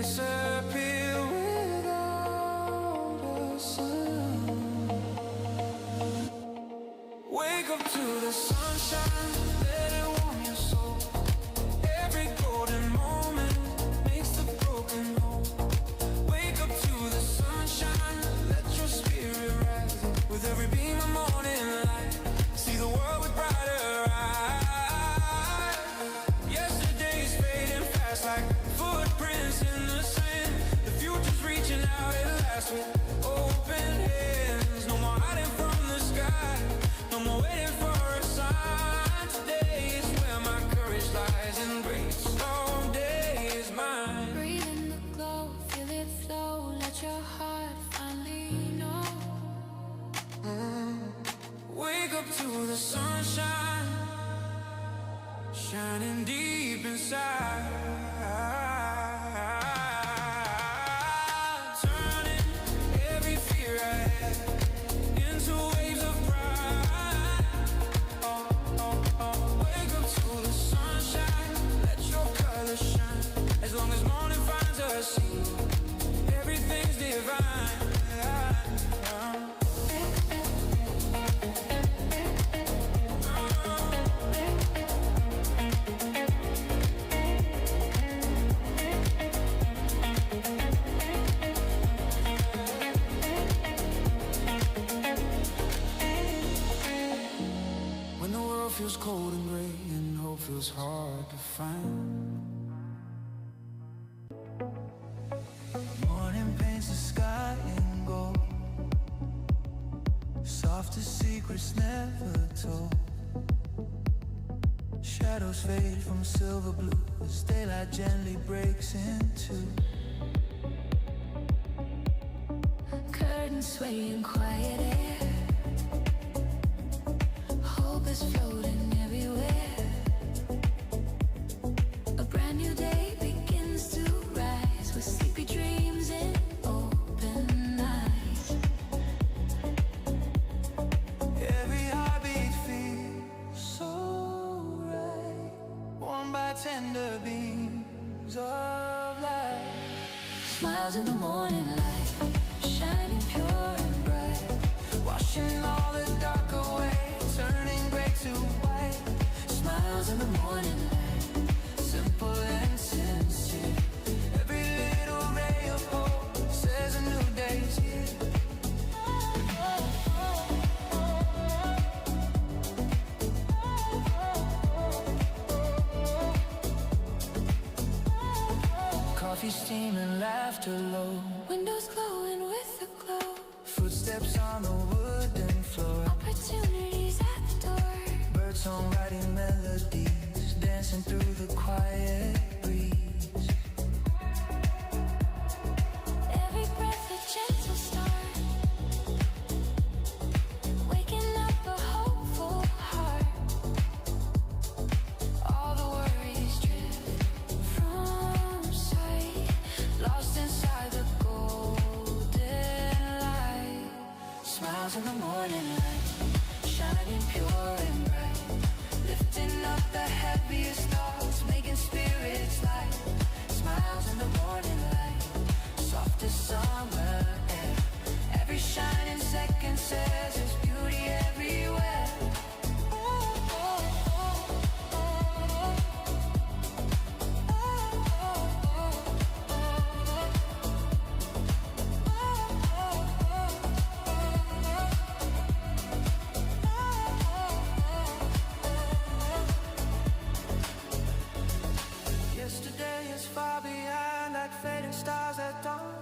disappear without a sound. Wake up to the sunshine, let it warm your soul. Every golden moment makes the broken whole. Wake up to the sunshine, let your spirit rise. With every beam of morning light, see the world with brighter eyes. Yesterday's fading fast like footprints in the sand. The future's reaching out at last with open hands. No more hiding from the sky, no more waiting for a sign. Today is where my courage lies. Embrace all day is mine. Breathe in the glow, feel it flow. Let your heart finally know. Wake up to the sunshine, shining deep inside. Turning every fear I had into waves of pride. Wake up to the sunshine, let your colors shine. As long as morning finds us, see everything's divine. When the world feels cold and gray and hope feels hard to find, morning paints the sky in gold. Softest secrets never told. Shadows fade from silver blue as daylight gently breaks into. Curtains sway in quiet air. Hope is floating everywhere. A brand new day begins to rise with sleepy dreams and open eyes. every heartbeat feels so right, warmed by tender beams of light. Smiles in the morning light, shining pure and bright. Washing all the dark away, turning gray to white. Smiles in the morning light, Simple and sincere, every little ray of hope says a new day's here. Coffee steaming, laughter low, windows glowing with the glow. footsteps on the wooden floor. Opportunities at the door. Bird song writing melodies, dancing through the quiet breeze. Every breath a gentle start, waking up a hopeful heart. All the worries drift from sight, lost inside the golden light. Smiles in the morning light, shining pure and bright, lifting up the heaviest thoughts, making spirits light. Smiles in the morning light, soft as summer air. Every shining second says there's beauty everywhere. Yesterday is far behind like fading stars at dawn.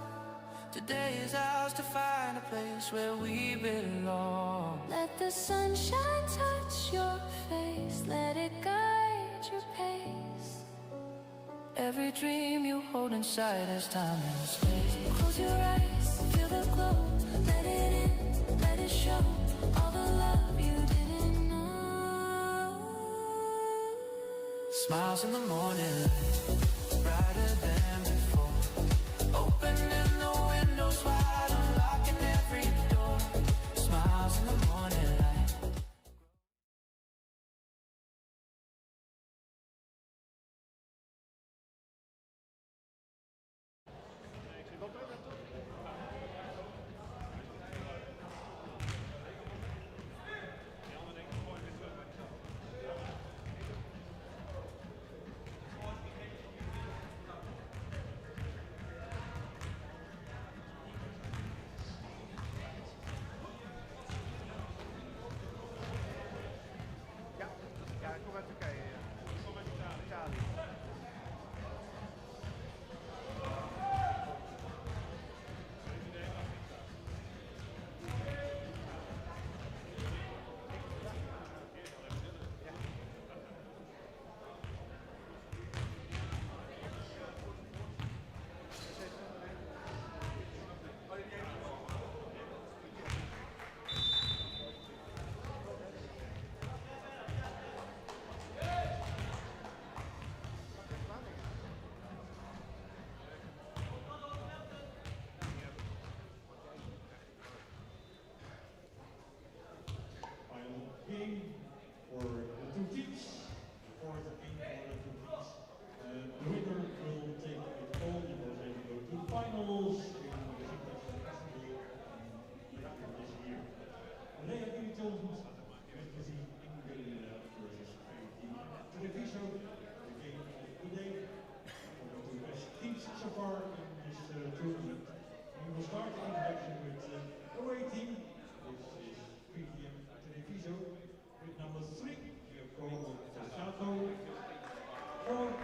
Today is ours to find a place where we belong. Let the sunshine touch your face, let it guide your pace. Every dream you hold inside has time and space. Close your eyes, feel the glow, let it in, let it show. All the love you didn't know. Smiles in the morning light, brighter than before. Opening the windows wide, unlocking every door. Smiles in the morning light. finals in de rehabilitatie. Rehabilitatie werd gezien Engel versus TREVISO, the game of the day. One of the best teams so far in this tournament. We will start the introduction with the away team. This is P.D.M TREVISO with number 3, Giacomo Sato. 4,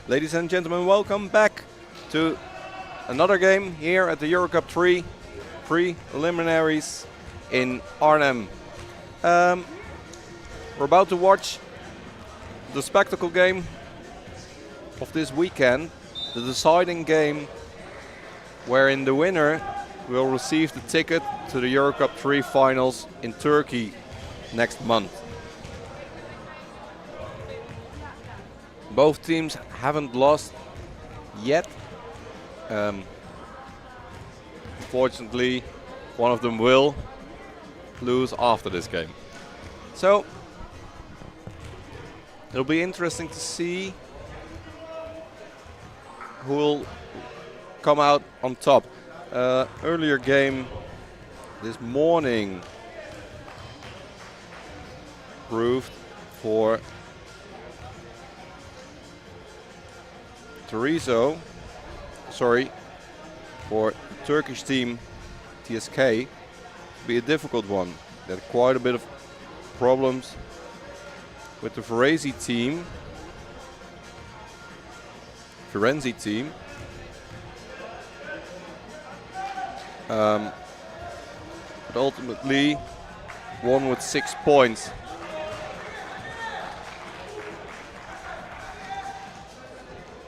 Ladies and gentlemen, welcome back to another game here at the EuroCup 3 preliminaries in Arnhem. We're about to watch the spectacle game of this weekend, the deciding game wherein the winner will receive the ticket to the EuroCup 3 finals in Turkey next month. Both teams haven't lost yet. Unfortunately, one of them will lose after this game. So it'll be interesting to see who will come out on top. Earlier game this morning proved for for the Turkish team TSK, be a difficult one. They had quite a bit of problems with the Firenze team. But ultimately won with 6 points.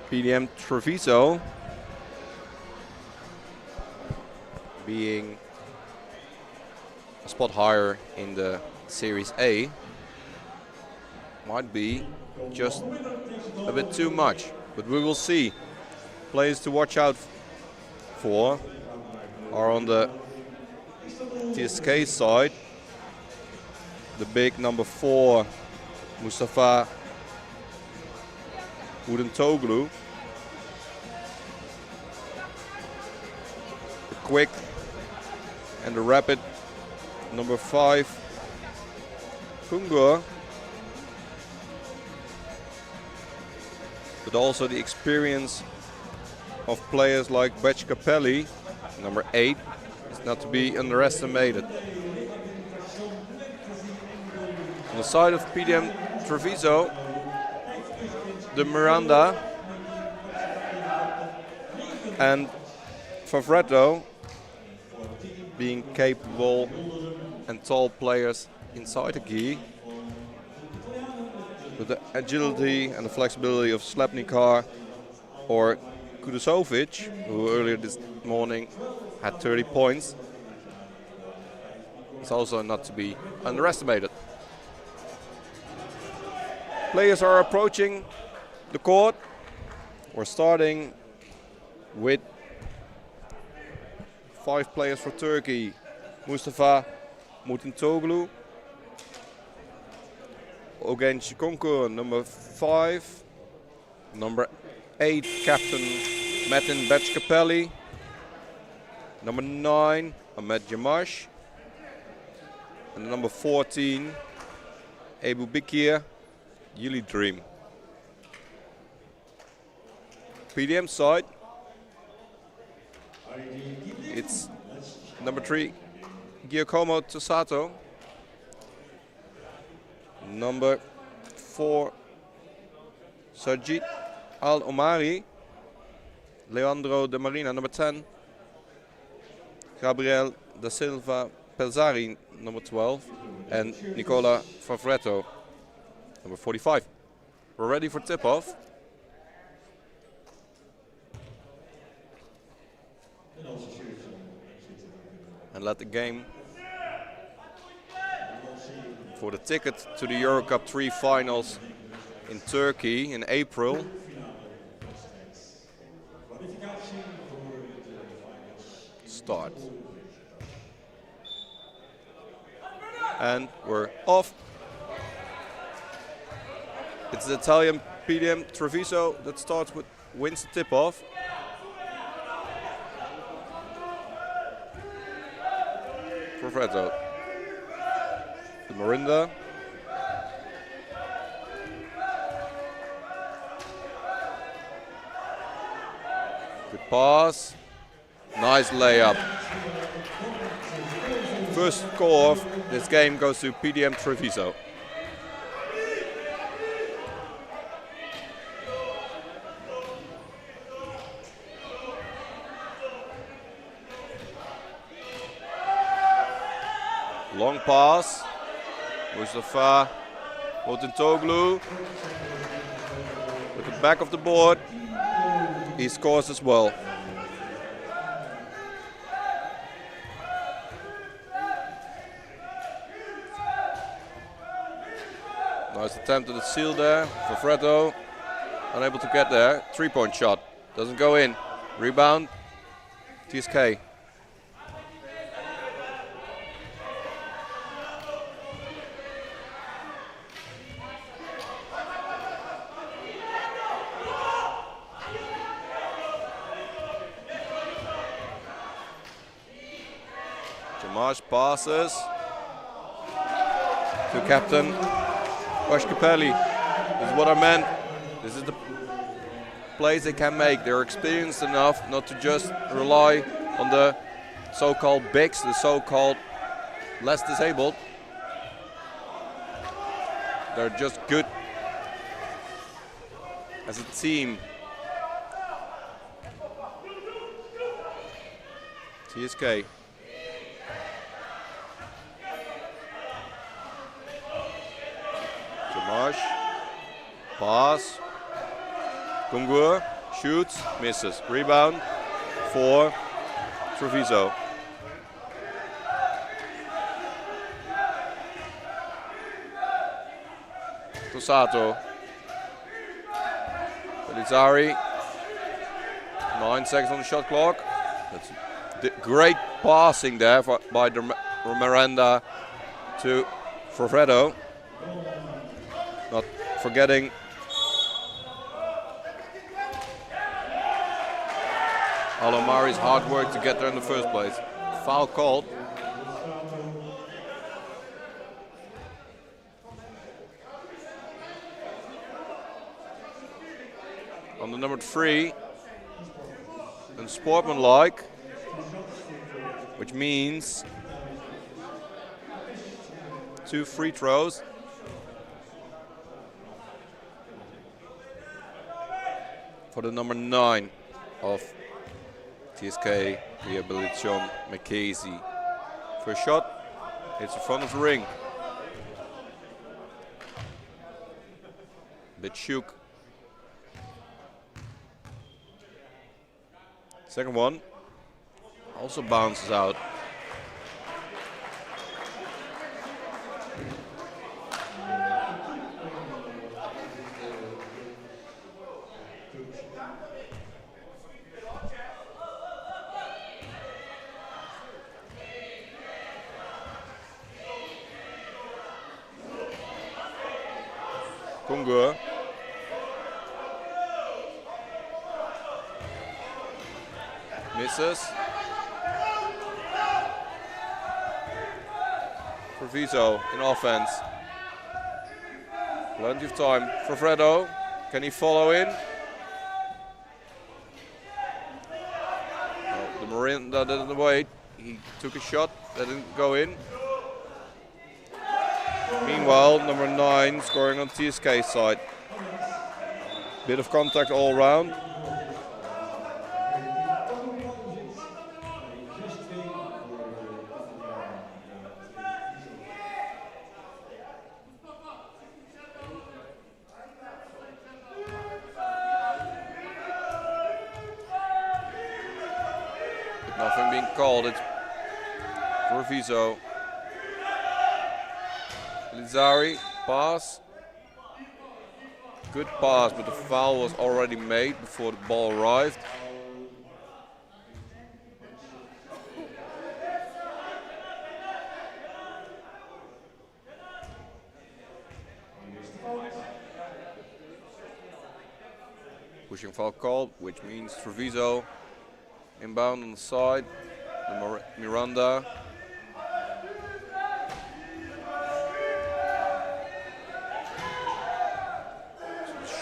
P.D.M Treviso being a spot higher in the Series A might be just a bit too much, but we will see. Players to watch out for are on the TSK side. The big number 4, Mustafa Udentoglu. The quick and the rapid number 5, Kungur. But also the experience of players like Bech Capelli, number 8, is not to be underestimated. On the side of P.D.M Treviso, the Miranda and Favretto being capable and tall players inside the gi, with the agility and the flexibility of Slepnikar or Kudusovic, who earlier this morning had 30 points, is also not to be underestimated. Players are approaching the court. We're starting with 5 players for Turkey. Mustafa Mutintoglu, Ogen Shikonkur, number 5, number 8, Captain Metin Bechkapelli, number 9, Ahmed Jamash, and number 14, Ebu Bikir Yili Dream. P.D.M side, it's number 3, Giacomo Tosato, number 4, Sajid Al Omari, Leandro De Marina, number 10, Gabriel Da Silva Pelzari, number 12, and Nicola Favretto, number 45. We're ready for tip-off. And let the game for the ticket to the EuroCup 3 finals in Turkey in April start. And we're off. It's the Italian P.D.M Treviso that wins the tip-off. Favretto. The Marinda. Good pass. Nice layup. First score of this game goes to P.D.M Treviso. Long pass. Mustafa Mutintoglu with the back of the board. He scores as well. Nice attempt at the seal there for Favretto. Unable to get there. 3-point shot. Doesn't go in. Rebound. TSK. Jamash passes to captain Bechkapelli. This is what I meant. This is the plays they can make. They're experienced enough not to just rely on the so-called bigs, the so-called less disabled. They're just good as a team. TSK. Jamash, pass, Kungur, shoots, misses. Rebound for Treviso. Cossato. Pelizari. 9 seconds on the shot clock. That's great passing there by Miranda to Forfredo. Not forgetting Alomari's hard work to get there in the first place. Foul called. On the number 3, and sportsmanlike, which means 2 free throws. For the number 9 of TSK Rehabilitation, McCasey. First shot, hits the front of the ring. Bit shook. Second one also bounces out. Kungur. Misses. Treviso in offense. Plenty of time for Fredo. Can he follow in? No, the Miranda didn't wait. He took a shot that didn't go in. Meanwhile, number 9 scoring on TSK side. Bit of contact all round. But nothing being called. It's Treviso. Lizari, pass. Good pass, but the foul was already made before the ball arrived. Pushing foul called, which means Treviso inbound on the side. Miranda.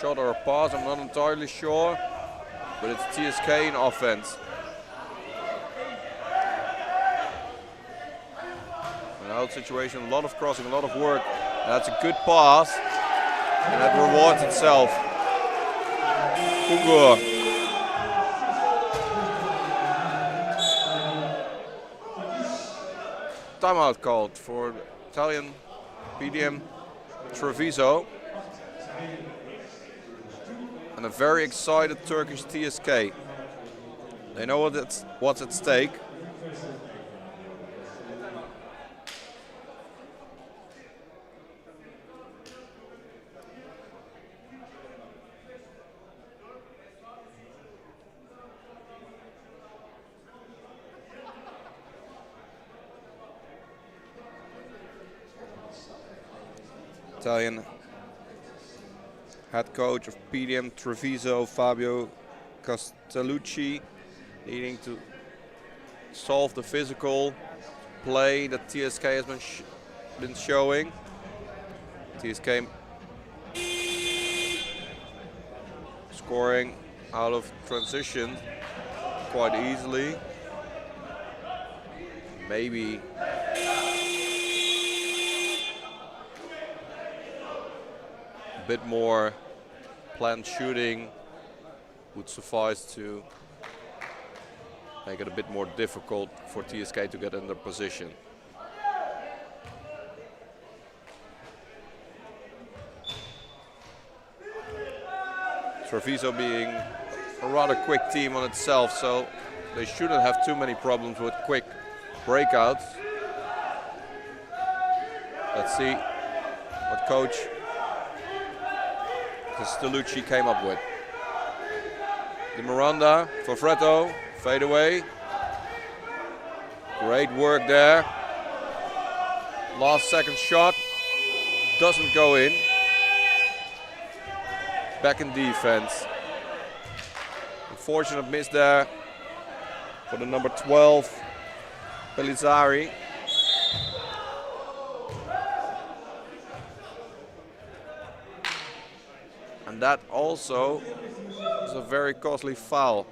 Shot or a pass, I'm not entirely sure, but it's TSK in offense. An out situation, a lot of crossing, a lot of work. And that's a good pass, and that rewards itself. Kungur. Timeout called for Italian P.D.M. Treviso. And a very excited Turkish TSK. They know what's at stake. Italian head coach of P.D.M. Treviso, Fabio Castellucci, needing to solve the physical play that TSK has been showing. TSK scoring out of transition quite easily. Maybe a bit more planned shooting would suffice to make it a bit more difficult for TSK to get in their position. Treviso being a rather quick team on itself, so they shouldn't have too many problems with quick breakouts. Let's see what coach Castellucci came up with. The Miranda for Fretto, fade away. Great work there. Last second shot, doesn't go in. Back in defense. Unfortunate miss there for the number 12, Pellizzari. And that also is a very costly foul.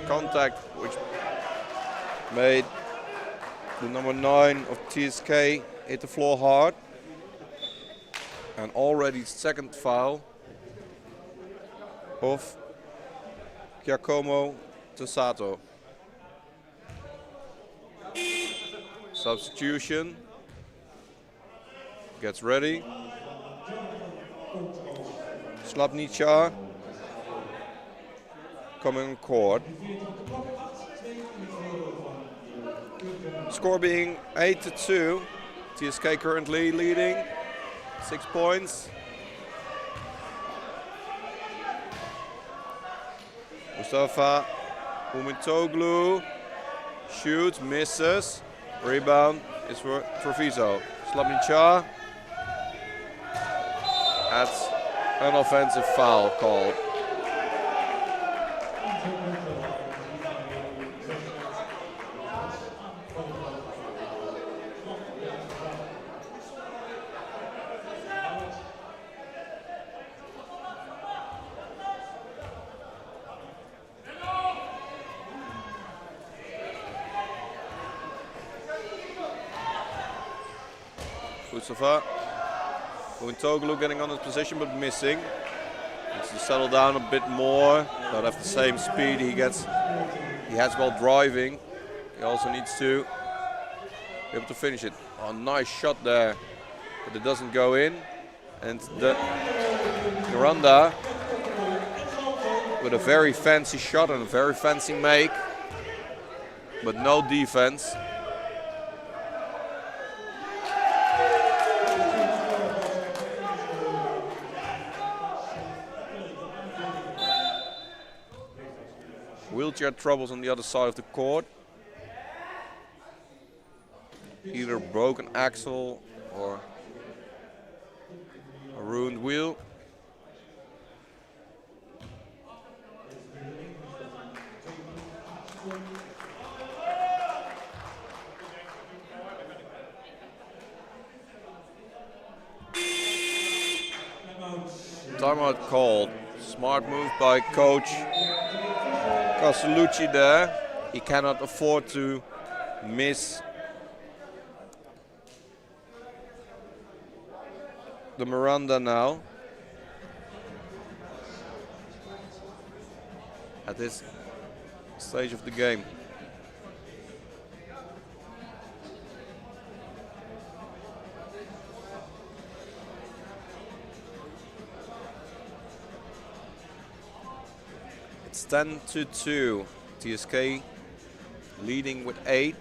Contact which made the number 9 of TSK hit the floor hard. And already second foul of Giacomo Tossato. Substitution. Gets ready. Slapnica coming on court. Score being 8-2. TSK currently leading 6 points. Mustafa Umitoglu shoots, misses. Rebound is for Treviso. Slapnica. That's an offensive foul called. Mustafa Uintoglu getting on his position but missing. Needs to settle down a bit more. Not have the same speed he has while driving. He also needs to be able to finish it. Oh, nice shot there, but it doesn't go in. And the Miranda with a very fancy shot and a very fancy make, but no defense. Wheelchair troubles on the other side of the court. Either broken axle or a ruined wheel. Timeout called. Smart move by coach Castellucci there. He cannot afford to miss the Miranda now. At this stage of the game. It's 10-2. TSK leading with 8.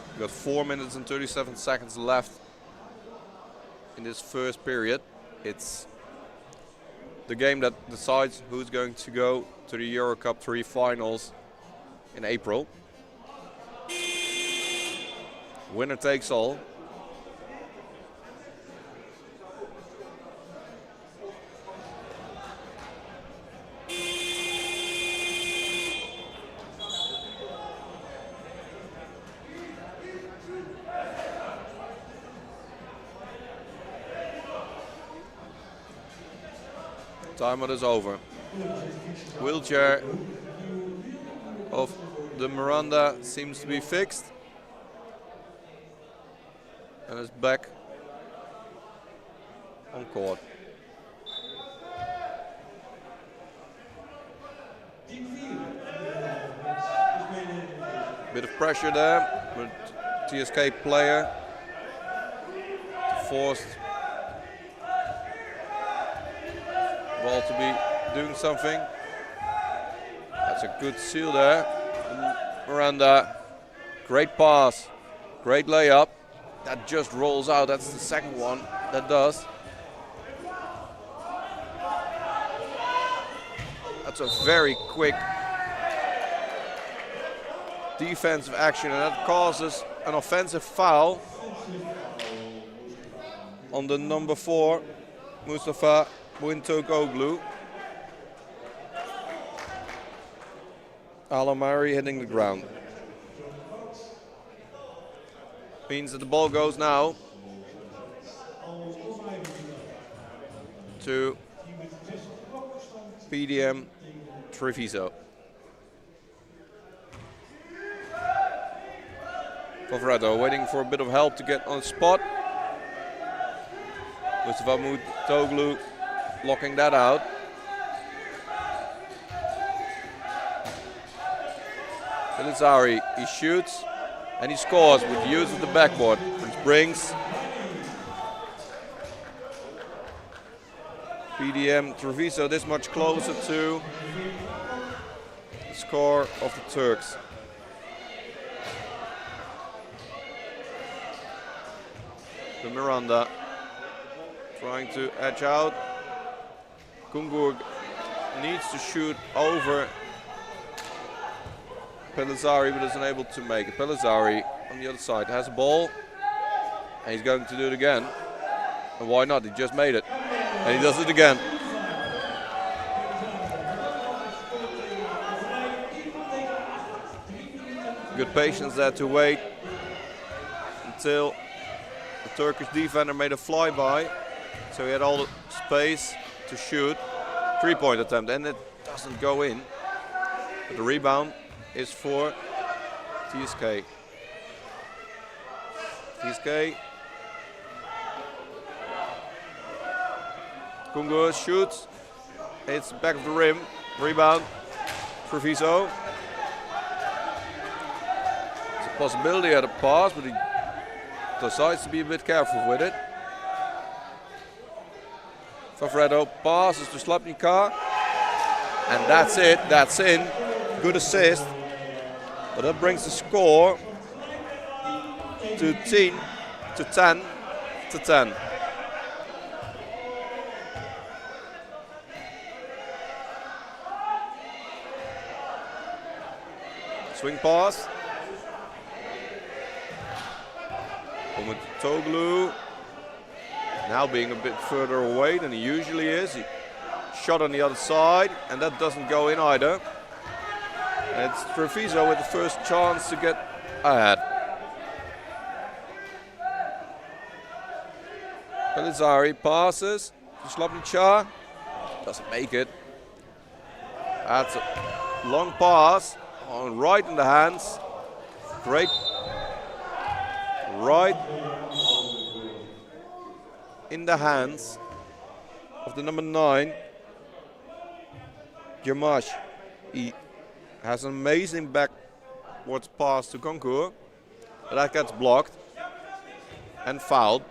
We've got 4 minutes and 37 seconds left in this first period. It's the game that decides who's going to go to the EuroCup 3 finals in April. Winner takes all. Timeout is over. Wheelchair of the Miranda seems to be fixed and is back on court. Bit of pressure there, but TSK player forced ball to be doing something. That's a good seal there. Miranda, great pass, great layup. that just rolls out. That's the second one that does. That's a very quick defensive action, and that causes an offensive foul on the number 4, Mustafa Wintogoglu. Alamari hitting the ground. Means that the ball goes now to P.D.M. Treviso. Favretto waiting for a bit of help to get on the spot. Mustafa Wintogoglu locking that out. Pelizari, he shoots and he scores with the use of the backboard, which brings P.D.M. Treviso this much closer to the score of the Turks. The Miranda trying to edge out. Kungur needs to shoot over Pelizari, but is unable to make it. Pelizari on the other side has a ball, and he's going to do it again. And why not? He just made it, and he does it again. Good patience there to wait until the Turkish defender made a flyby, so he had all the space to shoot. Three-point attempt, and it doesn't go in. But the rebound is for TSK. TSK. Kungur shoots. It's back of the rim. Rebound. Treviso. It's a possibility at a pass, but he decides to be a bit careful with it. Favretto passes to Slapnika. And that's it. That's in. Good assist. But that brings the score to 10 to 10. Swing pass. Toglu now being a bit further away than he usually is. He shot on the other side, and that doesn't go in either. And it's Treviso with the first chance to get ahead. Pelizari passes to Slapnica. Doesn't make it. That's a long pass. Right in the hands. Great. Right in the hands of the number 9, Jamash. He has an amazing backwards pass to Kungur, but that gets blocked and fouled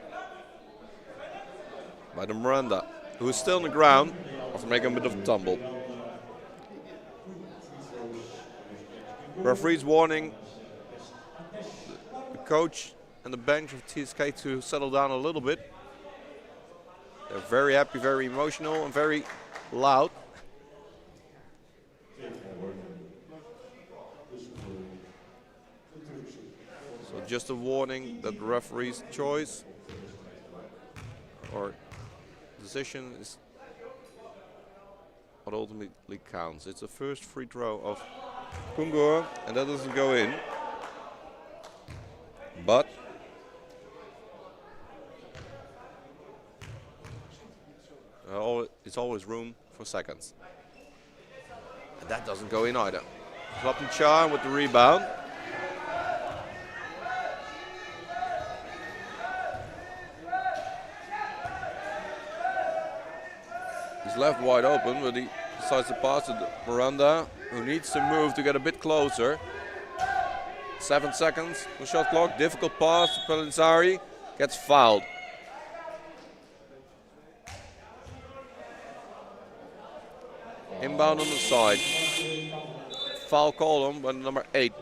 by the Miranda, who is still on the ground after making a bit of a tumble. Referee's warning the coach and the bench of TSK to settle down a little bit. They're very happy, very emotional, and very loud. So just a warning that the referee's choice or decision is what ultimately counts. It's the first free throw of Kungur, and that doesn't go in. But it's always room for seconds. And that doesn't go in either. Slapnica with the rebound. He's left wide open, but he decides to pass to Miranda, who needs to move to get a bit closer. 7 seconds, the shot clock. Difficult pass to Pelizari. Gets fouled. Inbound on the side. Foul called on by number 8.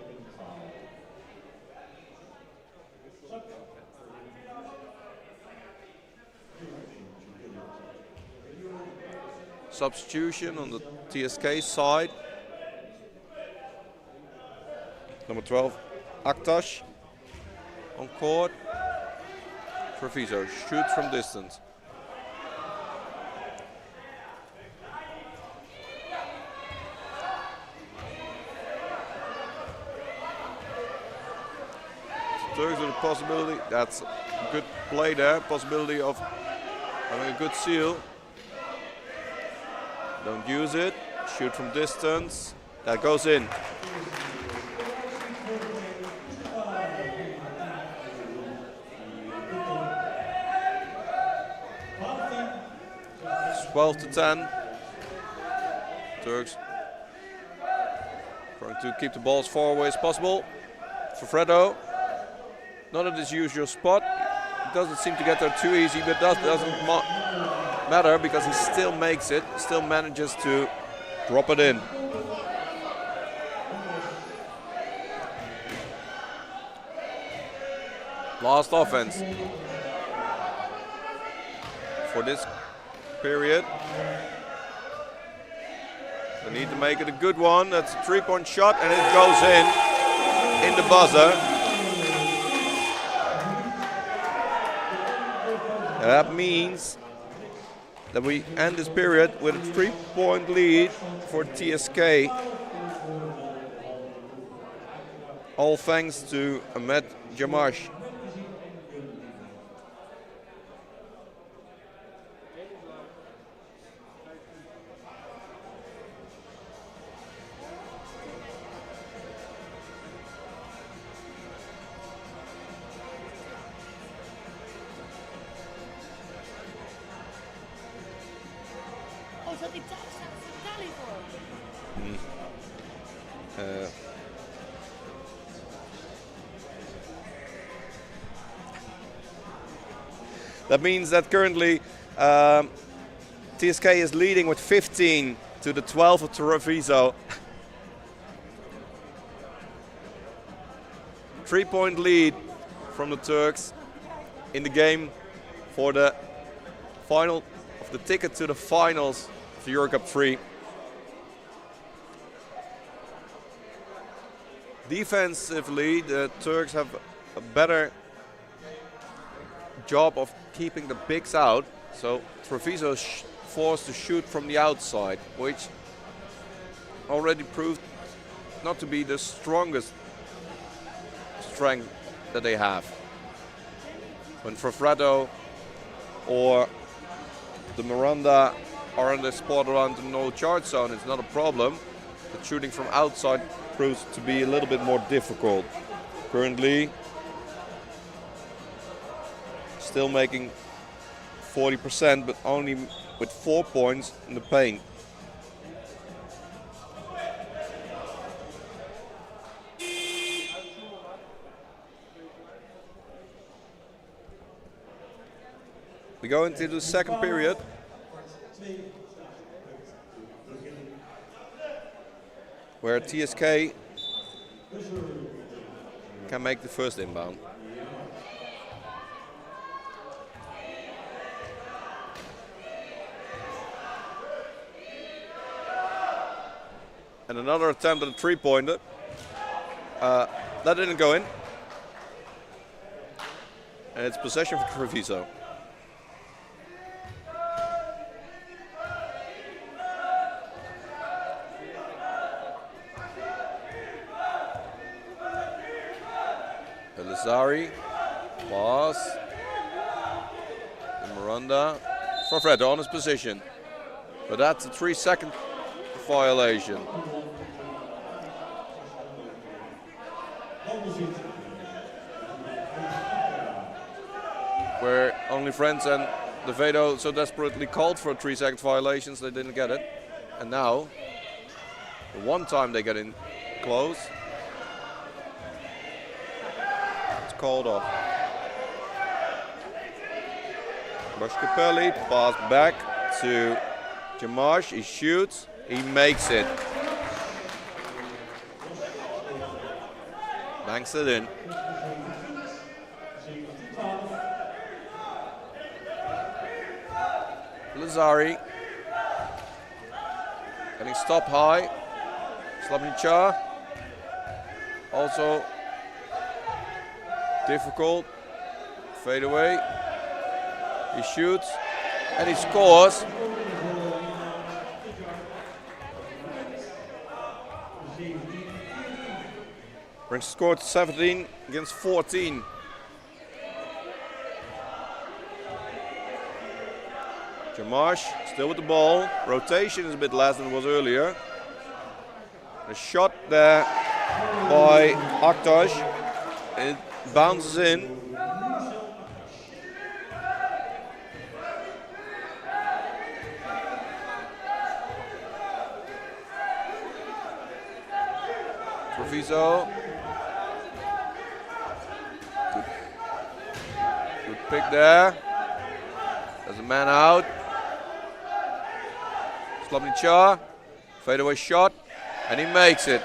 substitution on the TSK side. Number 12, Aktash on court. Treviso shoots from distance. Turks with a possibility, that's a good play there, possibility of having a good seal. Don't use it, shoot from distance, that goes in. It's 12-10. Turks trying to keep the ball as far away as possible. For Fredo. Not at his usual spot. It doesn't seem to get there too easy, but that doesn't matter because he still makes it, still manages to drop it in. Last offense for this period. They need to make it a good one. That's a three-point shot and it goes in the buzzer. That means that we end this period with a 3-point lead for TSK. All thanks to Ahmed Jamash. Zat die tally voor? That means that currently TSK is leading with 15 to the 12 of Treviso. 3-point lead from the Turks in the game for the final of the ticket to the finals of the EuroCup 3. Defensively, the Turks have a better job of keeping the bigs out, so Treviso is forced to shoot from the outside, which already proved not to be the strongest strength that they have. When Frafrato or the Miranda are in the spot around the no charge zone, it's not a problem, but shooting from outside proves to be a little bit more difficult. Currently still making 40%, but only with 4 points in the paint. We go into the second period. Where TSK can make the first inbound. And another attempt at a three-pointer. That didn't go in. And it's possession for Treviso. Elizari, pass. And Miranda. Frafrato on his position. But that's a 3-second violation. Where only Friends and DeVedo so desperately called for 3-second violations, they didn't get it. And now, the one time they get in close, it's called off. Bashkapelli, pass back to Jamash, he shoots, he makes it. Banks it in. Lazari. Getting stopped high. Slabnica. Also difficult. Fade away. He shoots and he scores. Brings the score to 17 against 14. Jamash still with the ball. Rotation is a bit less than it was earlier. A shot there by Aktash. It bounces in. Treviso. Good pick there. There's a man out. Slabnica. Fadeaway shot. And he makes it.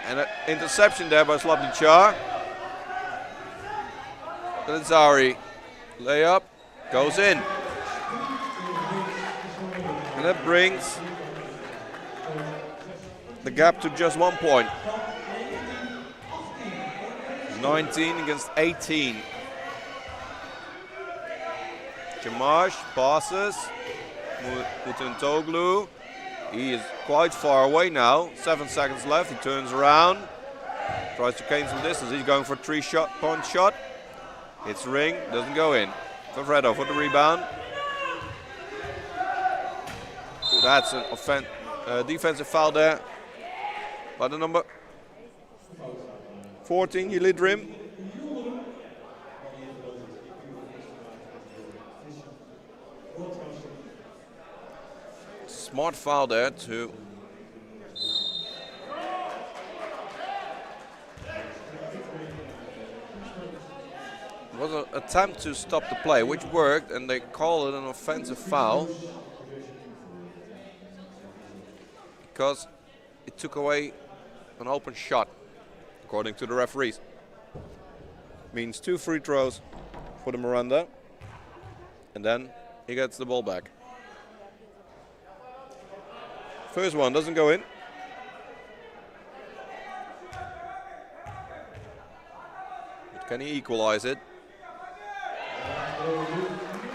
And an interception there by Slabnica. Zari. Layup. Goes in. And that brings the gap to just 1 point. 19 against 18. Jamash passes. Mutentoglu. He is quite far away now. 7 seconds left. He turns around. Tries to gain some distance. He's going for a 3-point shot. It's ring. Doesn't go in. Favretto for the rebound. That's an defensive foul there by the number 14, Yilidrim. Smart foul there too. It was an attempt to stop the play, which worked, and they call it an offensive foul because it took away an open shot, according to the referees. Means 2 free throws for the Miranda, and then he gets the ball back. First one doesn't go in. But can he equalize it?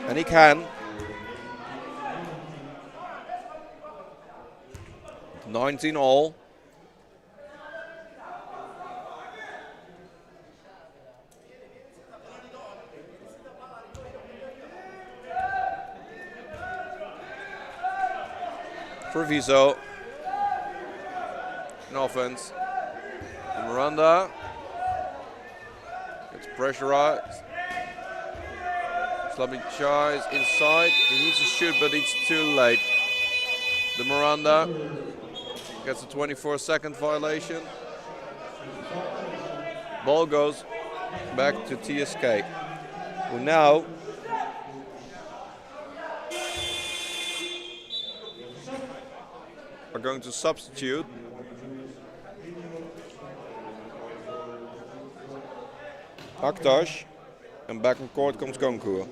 And he can. 19 all. Treviso. In offense. Miranda. Gets pressurized. Slabnica is inside. He needs to shoot, but it's too late. The Miranda gets a 24-second violation. Ball goes back to TSK, who now are going to substitute Aktash, and back on court comes Gonkur.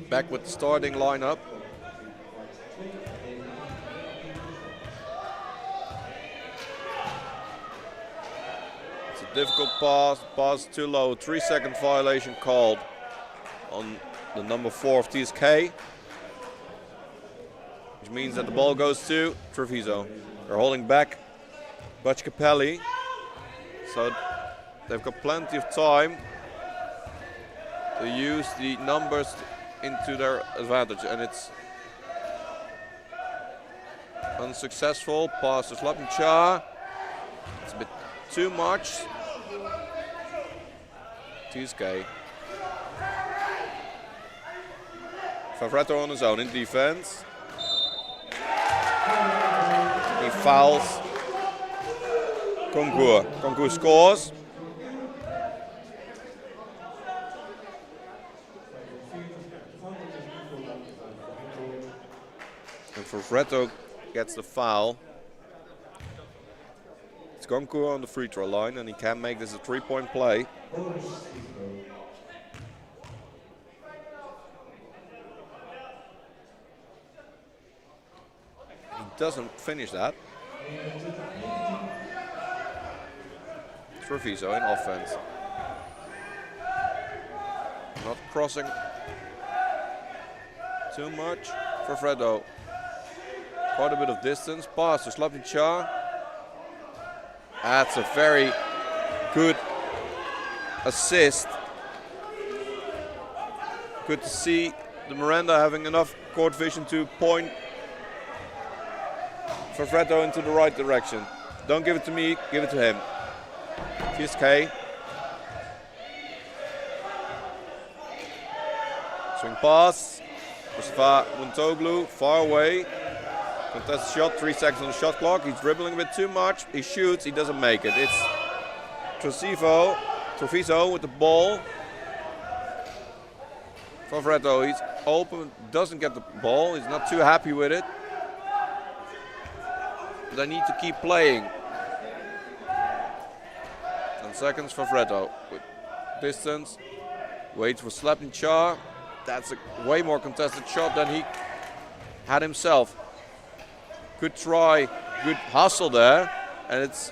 Back with the starting lineup. It's a difficult pass too low. 3-second violation called on the number 4 of TSK, which means that the ball goes to Treviso. They're holding back Butch Capelli, so they've got plenty of time to use the numbers into their advantage, and it's unsuccessful. Pass to Slabnica. It's a bit too much. TSK. Favretto on his own in defense. He fouls. Concours scores. And Freddo gets the foul. It's Concours on the free throw line, and he can make this a 3-point play. He doesn't finish that. Treviso in offense. Not crossing too much for Freddo. Quite a bit of distance. Pass to Slapnichar. That's a very good assist. Good to see the Miranda having enough court vision to point for Freddo into the right direction. Don't give it to me, give it to him. TSK. Swing pass. Mustafa Muntoglu, far away. Contested shot, 3 seconds on the shot clock. He's dribbling a bit too much. He shoots, he doesn't make it. It's Treviso with the ball. For Freddo, he's open, doesn't get the ball. He's not too happy with it. They need to keep playing. 10 seconds for Freddo. With distance. Waits for Slapnichar. That's a way more contested shot than he had himself. Good try, good hustle there. And it's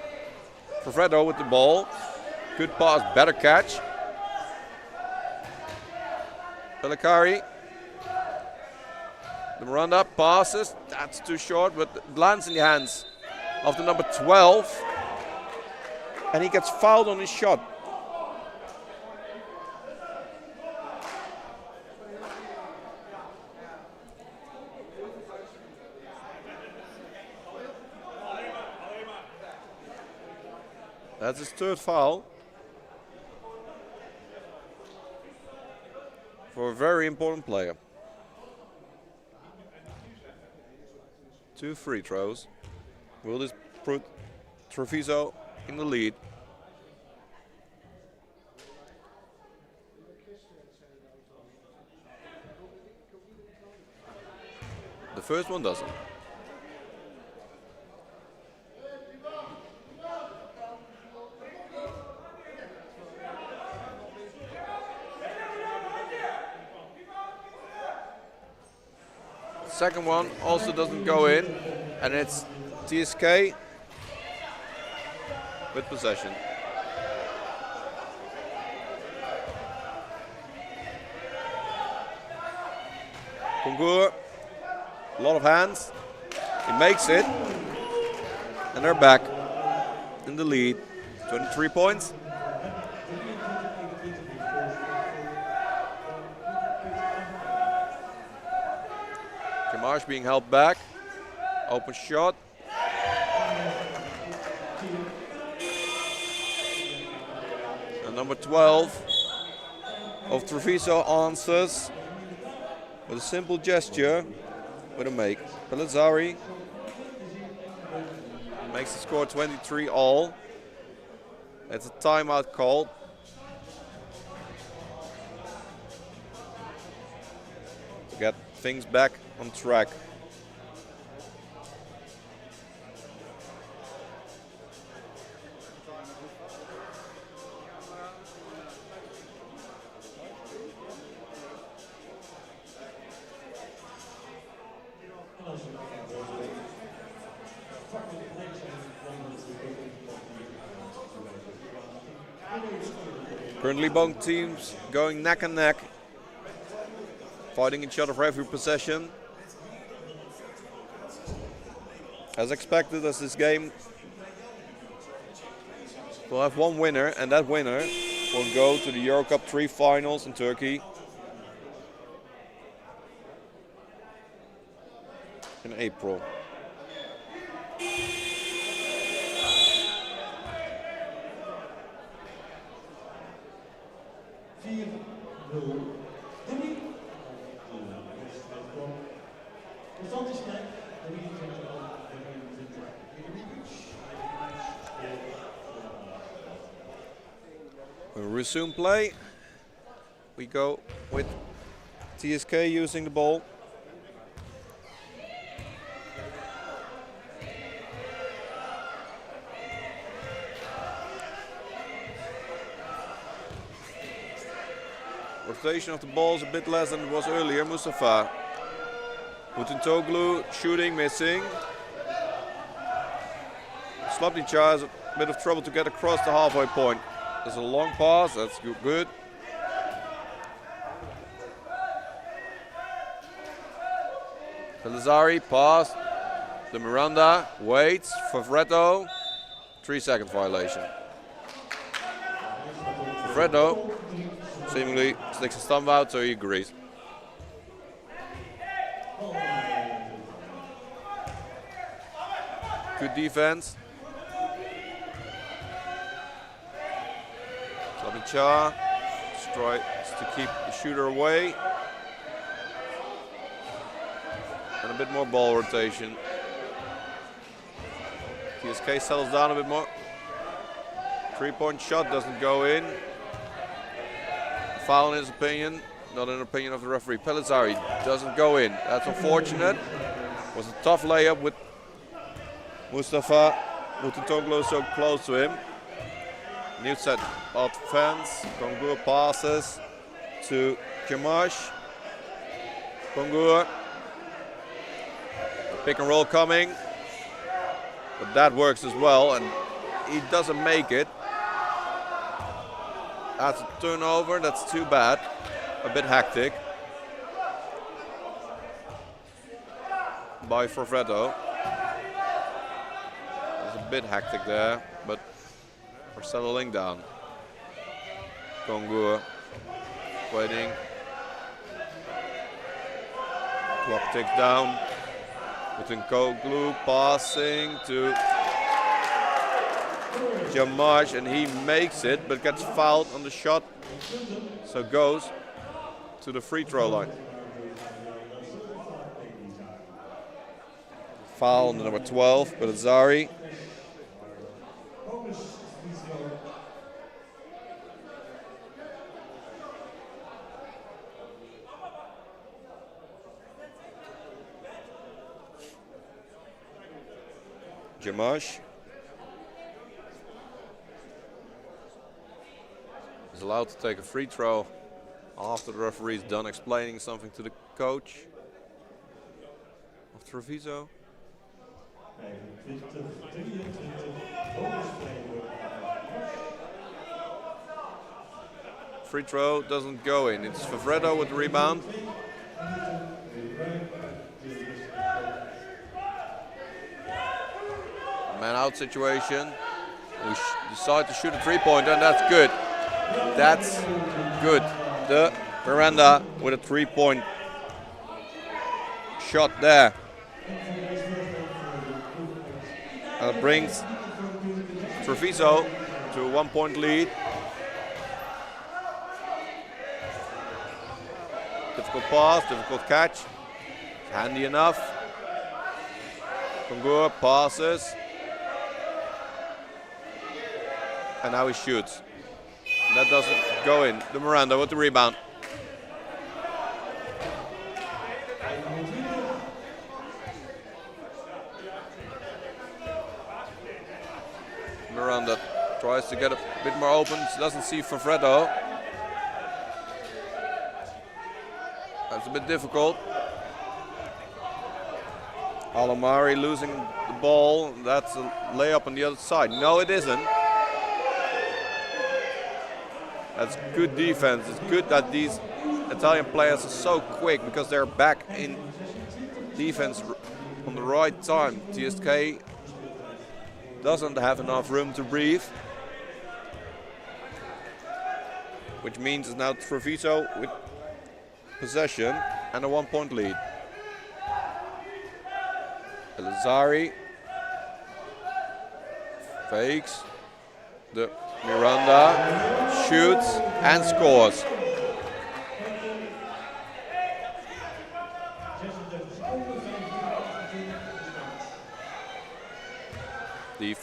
for Freddo with the ball. Good pass, better catch. Pellicari. The Miranda passes. That's too short, but it lands in the hands of the number 12. And he gets fouled on his shot. That's his 3rd foul. For a very important player. 2 free throws. Will this put Treviso in the lead? The first one doesn't. Second one also doesn't go in, and it's TSK with possession. Concours, a lot of hands. He makes it, and they're back in the lead. 23 points. Marsh being held back. Open shot. And number 12 of Treviso answers with a simple gesture with a make. Pellizzari makes the score 23 all. It's a timeout call. To get things back on track. Currently both teams going neck and neck, fighting each other for every possession. As expected, as this game will have one winner, and that winner will go to the EuroCup 3 finals in Turkey in April. We'll resume play. We go with TSK using the ball. Rotation of the ball is a bit less than it was earlier. Mustafa. Mutintoglu shooting, missing. Slobnica has a bit of trouble to get across the halfway point. There's a long pass, that's good. Pelizari pass. The Miranda waits for Freddo. 3-second violation. Freddo seemingly sticks his thumb out, so he agrees. Good defense. Slobnica tries to keep the shooter away. And a bit more ball rotation. TSK settles down a bit more. 3-point shot doesn't go in. Foul in his opinion, not in the opinion of the referee. Pelizari doesn't go in. That's unfortunate. It was a tough layup with Mustafa Mutintoglu so close to him. New set offense. Kongur passes to Jamash. Kongur. Pick and roll coming. But that works as well, and he doesn't make it. That's a turnover, that's too bad. A bit hectic by Freddo. It's a bit hectic there, but we're settling down. Kongur waiting. Clock ticks down. Mutintoglu passing to Jamash, and he makes it, but gets fouled on the shot, so goes to the free throw line. Foul on the number 12, Pelizari. Jamash is allowed to take a free throw after the referee is done explaining something to the coach of TREVISO. Free throw doesn't go in. It's Freddo with the rebound. Man out situation. We decide to shoot a 3-pointer, and that's good. That's good. The Miranda with a 3-point shot there. And it brings TREVISO to a 1-point lead. Difficult pass, difficult catch. Handy enough. Kongur passes. And now he shoots. That doesn't go in. The Miranda with the rebound. Miranda tries to get a bit more open. Doesn't see Freddo. That's a bit difficult. Alomari losing the ball. That's a layup on the other side. No, it isn't. That's good defense. It's good that these Italian players are so quick because they're back in defense on the right time. TSK doesn't have enough room to breathe, which means it's now TREVISO with possession and a 1-point lead. Pelizari fakes the Miranda, shoots and scores.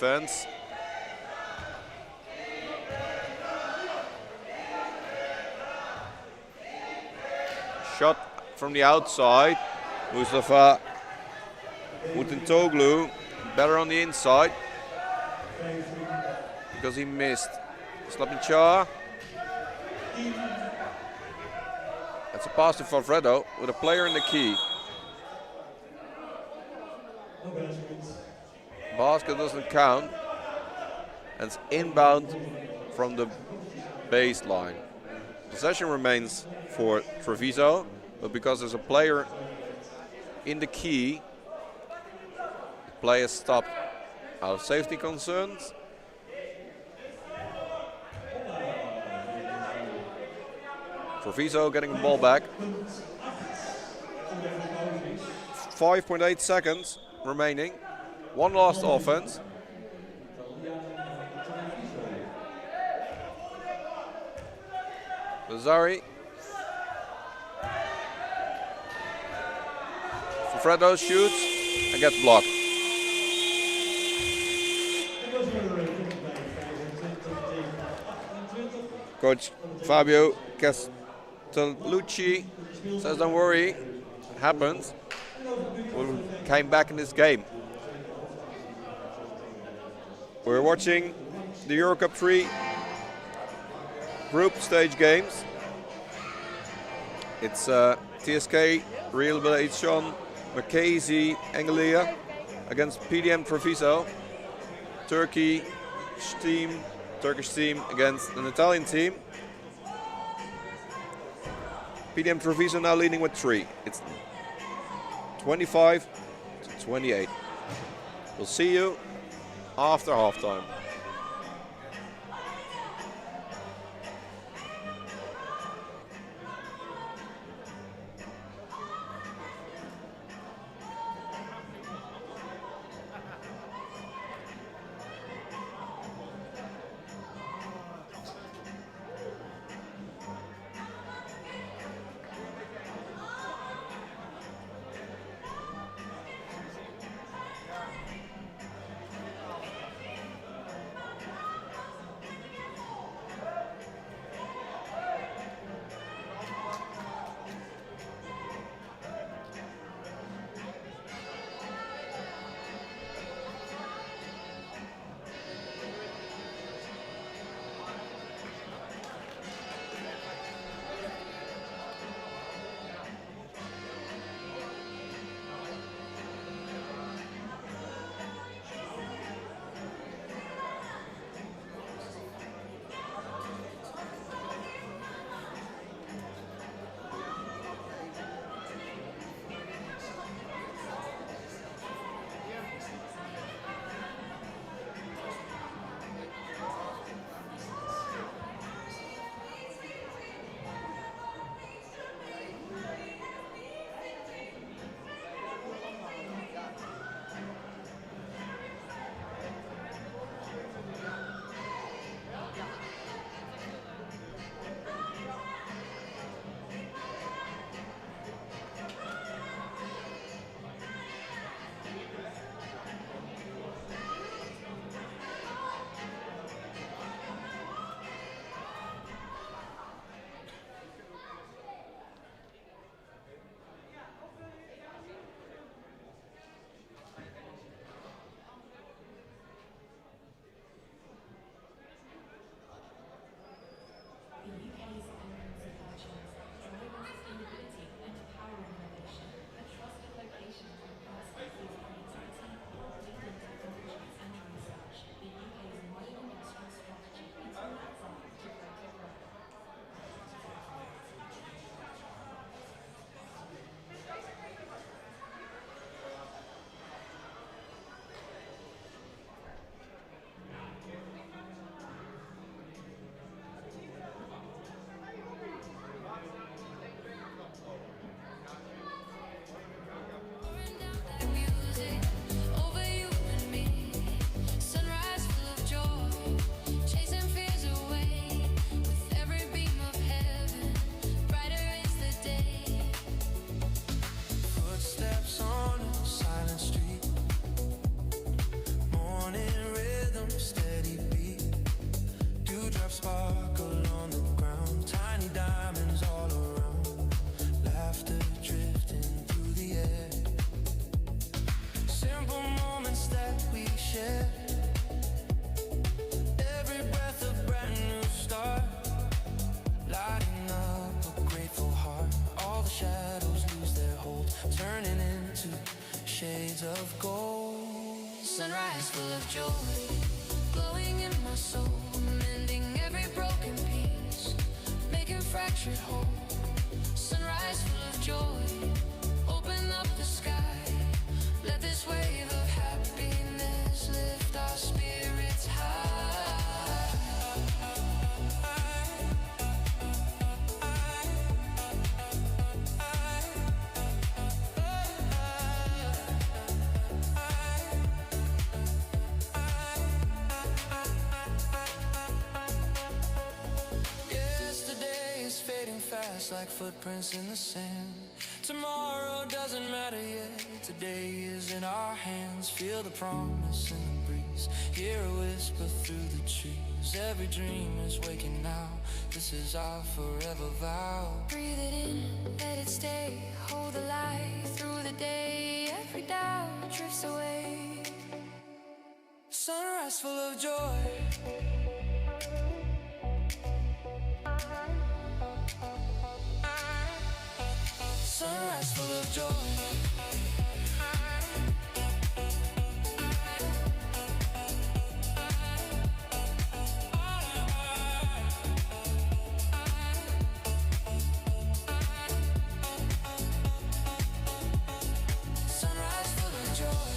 defense. Shot from the outside. Mustafa Mutentoglu better on the inside because he missed. Slapinchar. That's a pass to Favredo with a player in the key. Basket doesn't count. And it's inbound from the baseline. Possession remains for Treviso, but because there's a player in the key, the play is stopped out of safety concerns. Treviso getting the ball back. 5.8 seconds remaining. One last offense. Lazari. Fredo shoots and gets blocked. Coach Fabio Castellucci says, don't worry, it happens. We came back in this game. We're watching the EuroCup 3 group stage games. It's TSK REHABILITASYON, Mackenzie Anglia against P.D.M Treviso. Turkish team against an Italian team. P.D.M Treviso now leading with 3. It's 25-28. We'll see you after halftime. shades of gold. Sunrise full of joy, glowing in my soul, mending every broken piece, making fractured whole. Sunrise full of joy, open up the sky, let this wave of happiness lift our spirits high. Fast like footprints in the sand. Tomorrow doesn't matter yet. Today is in our hands. Feel the promise in the breeze. Hear a whisper through the trees. Every dream is waking now. This is our forever vow. Breathe it in, let it stay. Hold the light through the day. Every doubt drifts away. Sunrise full of joy. Sunrise full of joy. Sunrise full of joy,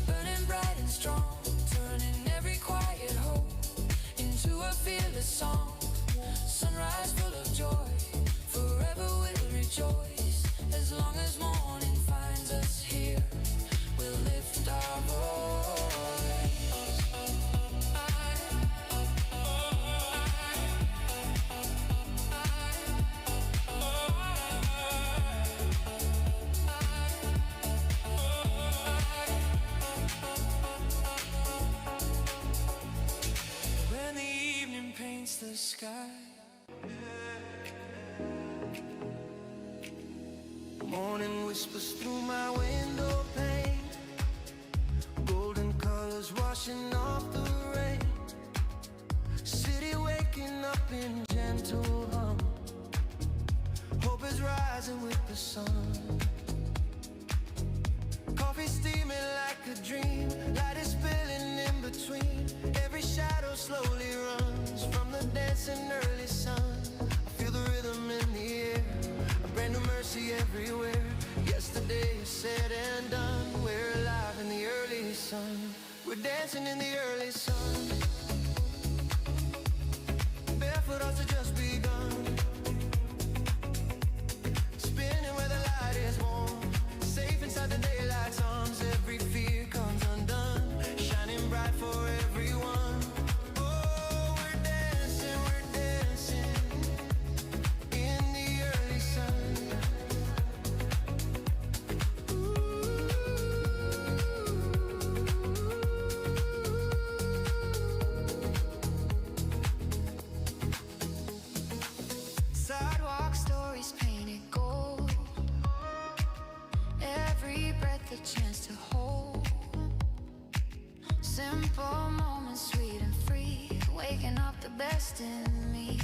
burning bright and strong, turning every quiet hope into a fearless song. Sunrise full of joy, forever we'll rejoice. As long as morning finds us here, we'll lift our voice. When the evening paints the sky, morning whispers through my window pane, golden colors washing off the rain. City waking up in gentle hum. Hope is rising with the sun. Coffee steaming like a dream. Light is spilling in between. Every shadow slowly runs from the dancing early sun. I feel the rhythm in the air, a brand new mercy everywhere. Yesterday is said and done. We're alive in the early sun. We're dancing in the early sun. Barefoot also just begun. Spinning where the light is warm. Safe inside the daylight's arms. Every fear comes undone. Shining bright for everyone. Oh, we're dancing in the early sun. Sidewalk stories painted gold. Every breath a chance to hold. Simple moments, sweet and free. Waking up the best in me.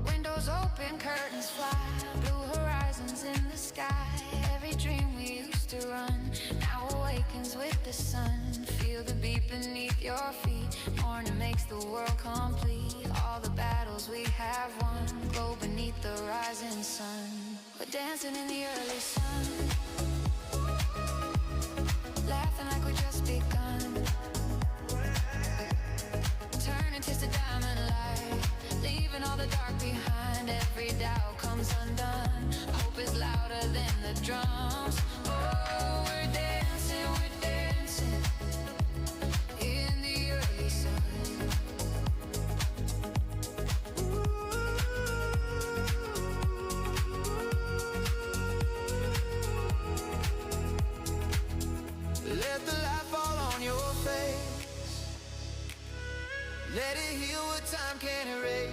Windows open, curtains fly. Blue horizons in the sky. Every dream we used to run now awakens with the sun. Feel the beat beneath your feet. Morning makes the world complete. All the battles we have won glow beneath the rising sun. We're dancing in the early sun, laughing like we just begun. Turning to the diamond light, leaving all the dark behind. Every doubt comes undone. Hope is louder than the drums. Oh, we're dancing in the early sun. Let the light fall on your face. Let it heal what time can't erase.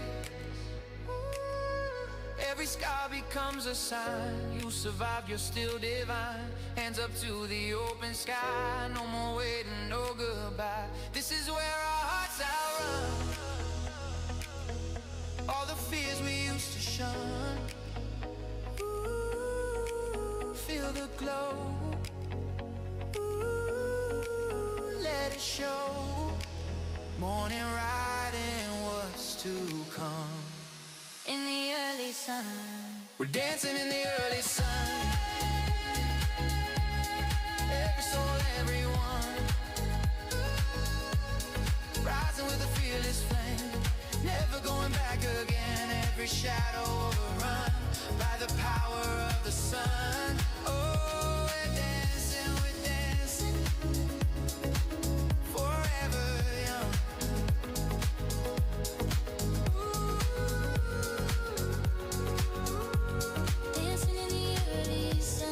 Every scar becomes a sign. You survived, you're still divine. Hands up to the open sky. No more waiting, no goodbye. This is where our hearts outrun all the fears we used to shun. Ooh, feel the glow. Ooh, let it show. Morning riding, what's to come. In the early sun, We're dancing in the early sun. Every soul, everyone. Rising with a fearless flame. Never going back again. Every shadow overrun by the power of the sun. Oh, we're dancing forever young. dancing in the early sun.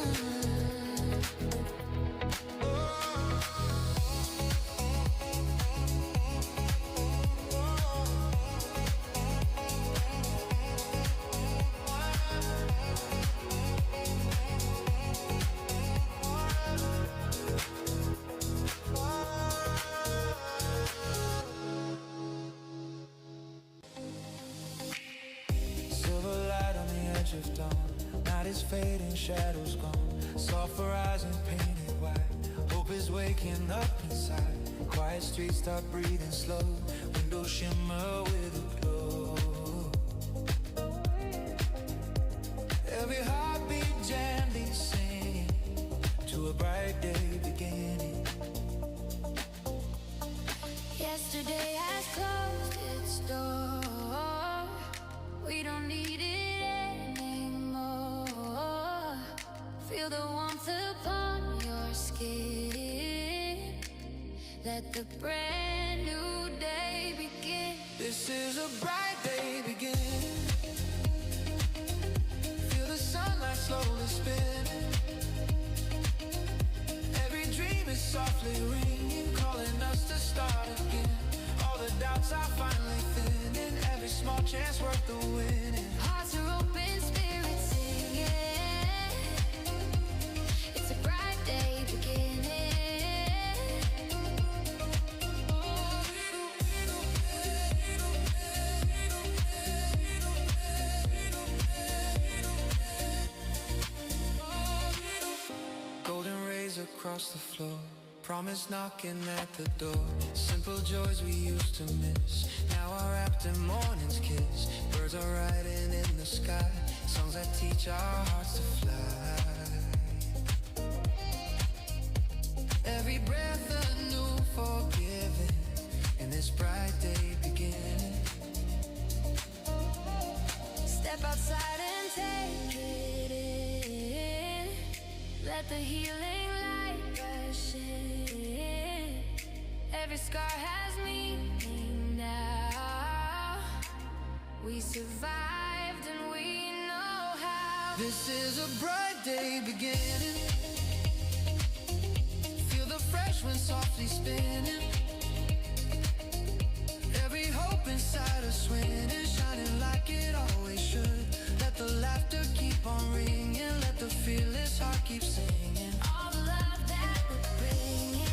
Silver light on the edge of dawn. Night is fading, shadows gone. Soft horizon painted white. Hope is waking up inside. Quiet streets start breathing slow. Windows shimmer with a glow. Every heartbeat gently singing to a bright day beginning. Yesterday has closed its door. We don't need it anymore. Feel the warmth upon your skin. Let the brand new day begin. This is a bright day beginning. Feel the sunlight slowly spinning. Every dream is softly ringing, calling us to start again. All the doubts are finally thinning. Every small chance worth the winning. Hearts are open, spirits singing. It's a bright day beginning. Golden rays across the floor. Promise knocking at the door. Simple joys we used to miss now are wrapped in morning's kiss. Birds are riding in the sky. Songs that teach our hearts to fly. Every breath a new forgiving in this bright day beginning. Step outside and take it in. Let the healing light rush in. Every scar has meaning now. We survived and we know how. This is a bright day beginning. Feel the fresh wind softly spinning. Every hope inside us winning, shining like it always should. Let the laughter keep on ringing. Let the fearless heart keep singing. All the love that we're bringing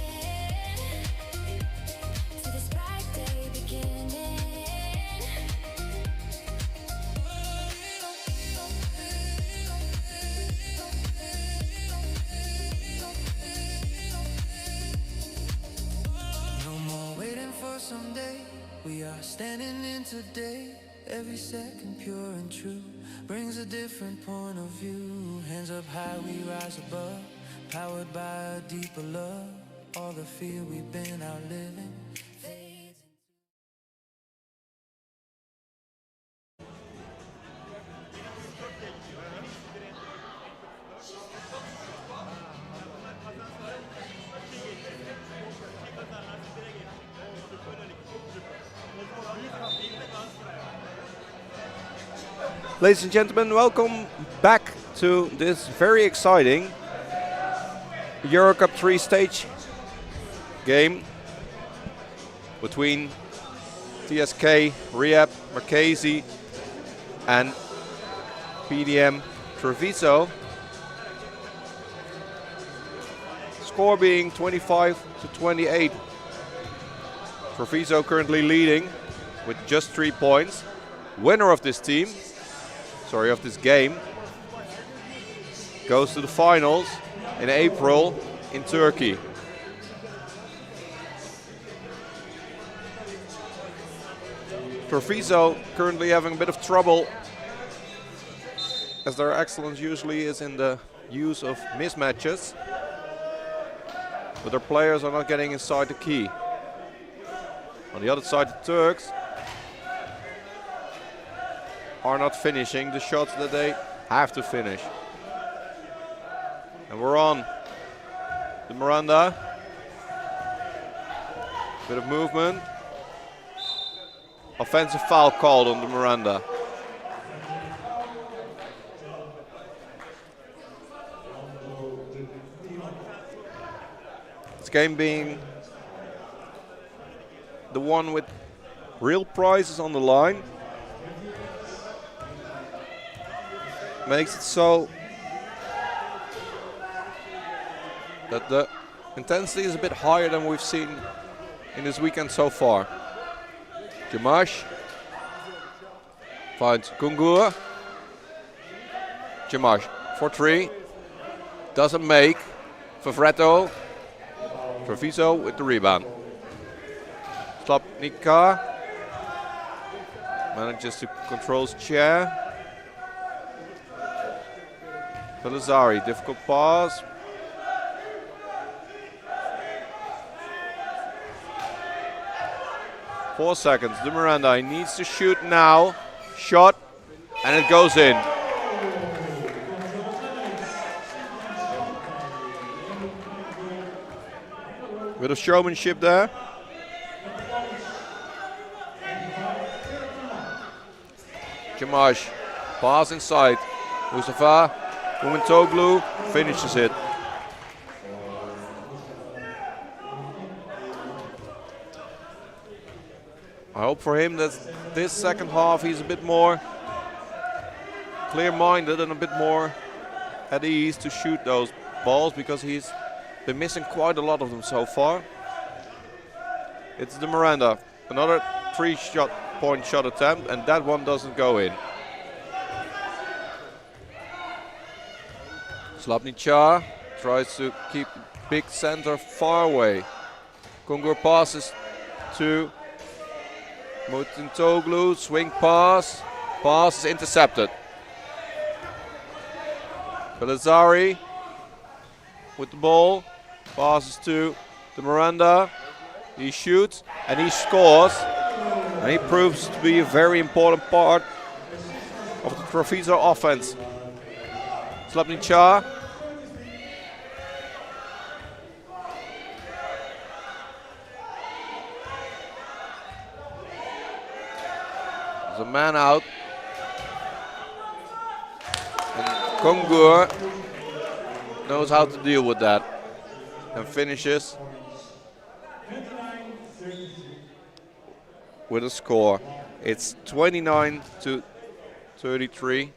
to this bright day beginning. No more waiting for someday. We are standing in today. Every second pure and true brings a different point of view. Hands up high, we rise above. Powered by a deeper love. All the fear we've been outliving fades. Ladies and gentlemen, welcome back to this very exciting EUROCUP 3-stage game between TSK Rehab and P.D.M. TREVISO. Score being 25-28. TREVISO currently leading with just 3 points. Winner of this game goes to the finals in April in Turkey. TREVISO currently having a bit of trouble, as their excellence usually is in the use of mismatches, but their players are not getting inside the key. On the other side, the Turks are not finishing the shots that they have to finish. And we're on the Miranda. Bit of movement. Offensive foul called on the Miranda. This game being the one with real prizes on the line makes it so that the intensity is a bit higher than we've seen in this weekend so far. Jamash finds Kungur. Jamash for 3. Doesn't make. Favretto. TREVISO with the rebound. Slapnica manages to control his chair. Pelizari, difficult pass. Four seconds. De Miranda, he needs to shoot now. Shot, and it goes in. Bit of showmanship there. Jamash, pass inside. Mustafa, Umintoglu finishes it. I hope for him that this second half he's a bit more clear-minded and a bit more at ease to shoot those balls, because he's been missing quite a lot of them so far. It's De Miranda, another 3-point shot attempt, and that one doesn't go in. Slapnica tries to keep big center far away. Kungur passes to Mutintoglu, swing pass. Pass is intercepted. Pelizari with the ball. Passes to De Miranda. He shoots and he scores. And he proves to be a very important part of the TREVISO offense. Slapnica. There's a man out. And Kungur knows how to deal with that and finishes with a score. It's 29-33.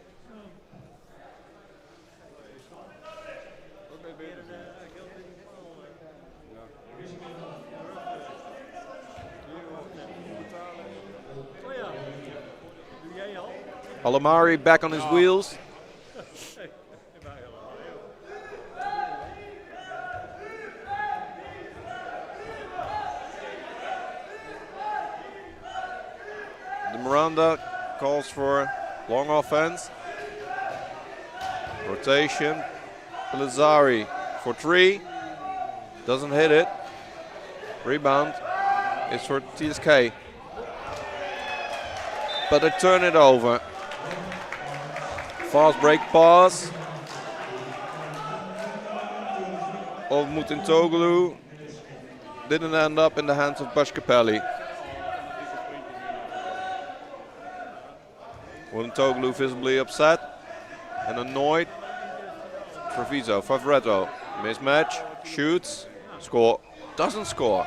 Alamari back on his wheels. De Miranda calls for long offense. Rotation. Pelizari for 3. Doesn't hit it. Rebound is for TSK. But they turn it over. Fast break pass of Mutintoglu didn't end up in the hands of Bashkapelli. Mutintoglu visibly upset and annoyed. TREVISO, Favretto, mismatch, shoots, score, doesn't score.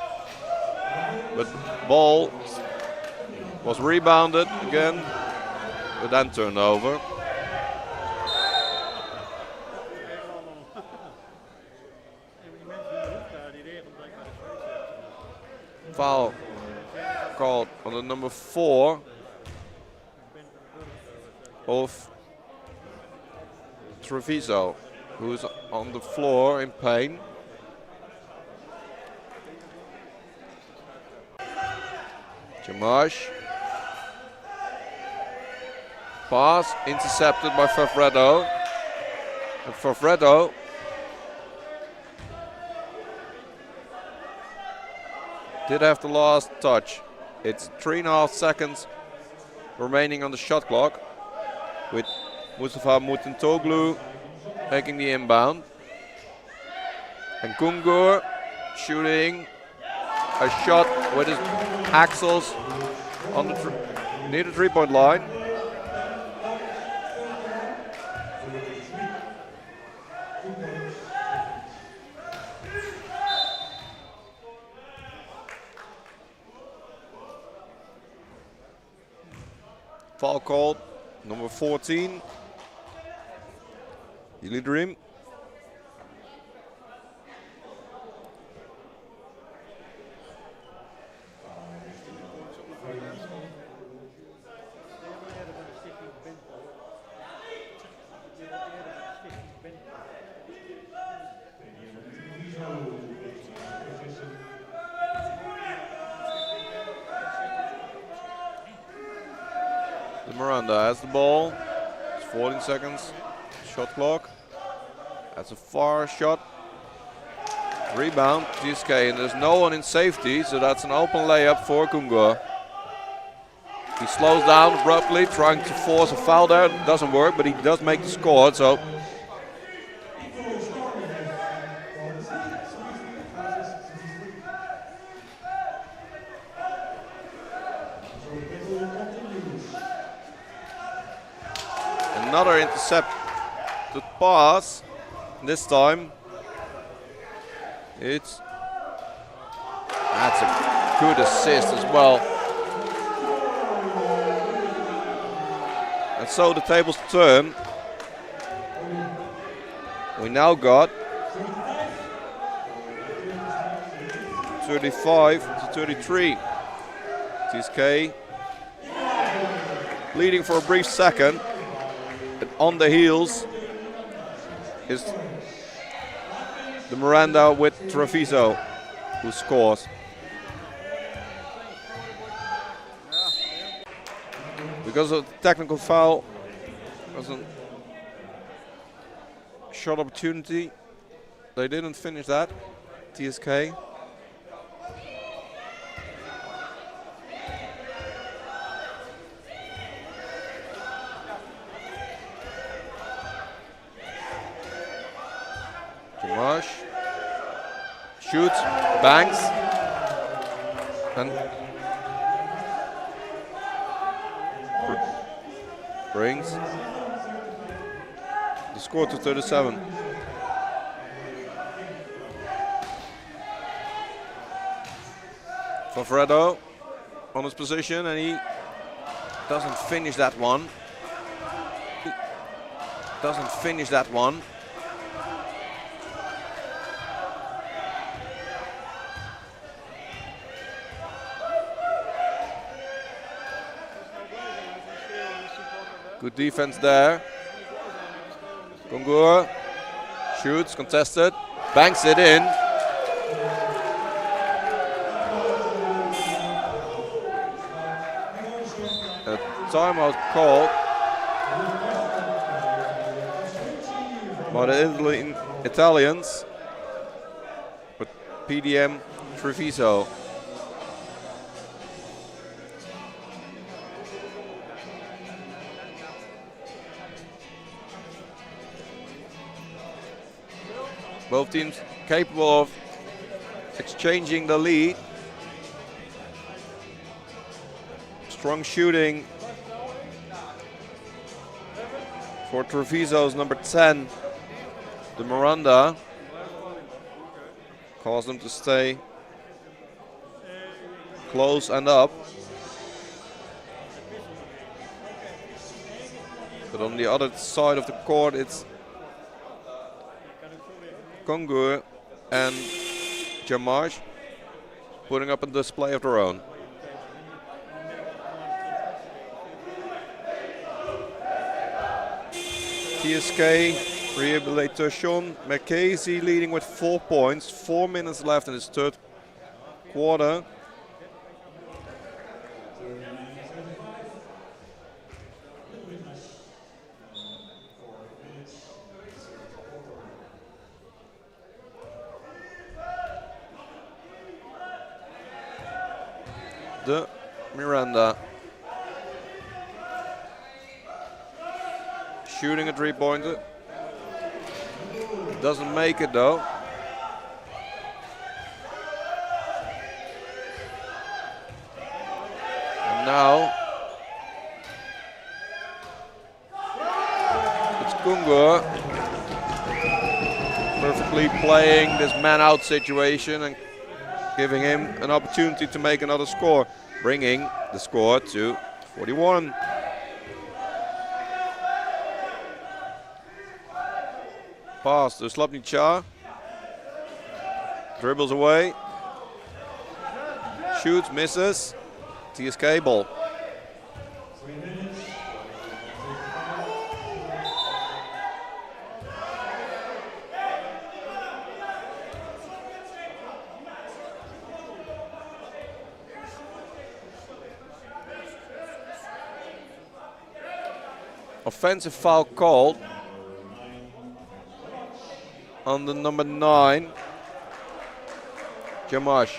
But ball was rebounded again, but then turned over. Foul called on the number 4 of TREVISO. who's on the floor in pain. Jamash. Pass intercepted by Favredo. And Favredo did have the last touch. It's 3.5 seconds remaining on the shot clock, with Mustafa Mutentoglu making the inbound. And Kungur shooting a shot with his axles on the near the three-point line. Foul called, number 14, Yili Dream. Miranda has the ball. It's 14 seconds. Shot clock. That's a far shot. Rebound, TSK, and there's no one in safety, so that's an open layup for Kungur. He slows down abruptly, trying to force a foul there. It doesn't work, but he does make the score, so. Another intercepted pass. This time that's a good assist as well. And so the tables turn. We now got 35 to 33. TSK leading for a brief second. And on the heels is the Miranda with Treviso, who scores. Because of the technical foul, was a shot opportunity. They didn't finish that, TSK. Jamash shoots, bangs, and brings the score to 37. Favredo on his position, and he doesn't finish that one. Good defense there. Kungur shoots, contested, banks it in. A timeout called by the Italians with P.D.M. Treviso. Both teams capable of exchanging the lead. Strong shooting for Treviso's number 10, the Miranda. Caused them to stay close and up. But on the other side of the court, it's Kungur and Jamash putting up a display of their own. TSK Rehabilitasyon. Marchesi leading with 4 points. 4 minutes left in his third quarter. De Miranda. Shooting a 3-pointer. Doesn't make it though. And now it's Kungur perfectly playing this man-out situation and giving him an opportunity to make another score, bringing the score to 41. Pass to Slapnica. Dribbles away. Shoots, misses. TSK ball. Offensive foul called on the number 9, Jamash,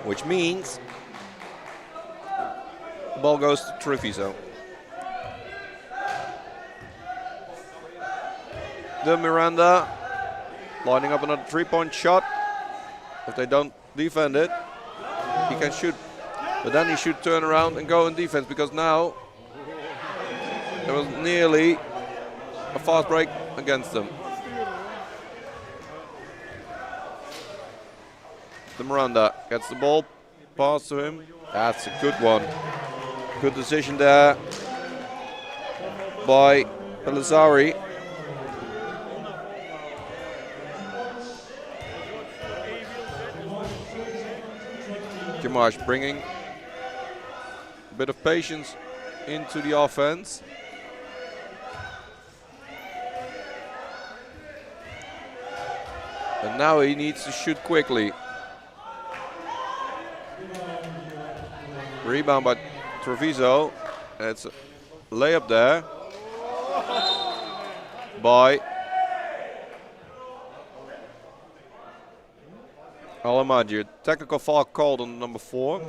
which means the ball goes to Treviso. De Miranda lining up another 3-point shot. If they don't defend it, he can shoot, but then he should turn around and go in defense, because now there was nearly a fast break against them. De Miranda gets the ball, pass to him. That's a good one. Good decision there by Pelizari. Jamash bringing a bit of patience into the offense. And now he needs to shoot quickly. Rebound by Treviso. It's a layup there by Alamajir. Technical foul called on number 4.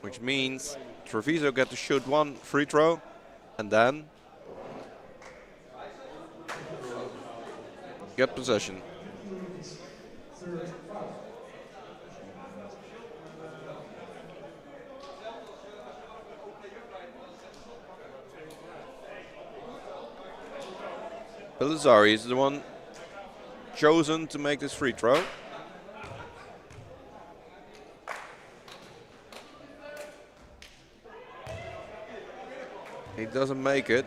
Which means Treviso get to shoot 1 free throw and then get possession. Pelizari is the one chosen to make this free throw. He doesn't make it.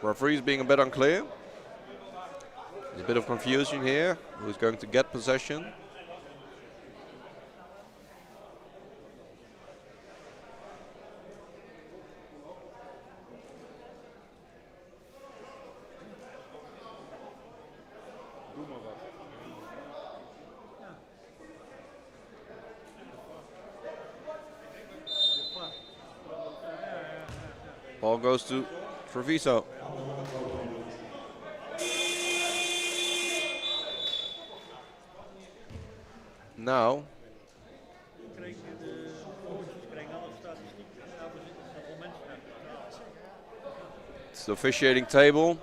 Referees being a bit unclear. There's a bit of confusion here. Who's going to get possession? Ball goes to Treviso. Now, it's the officiating table.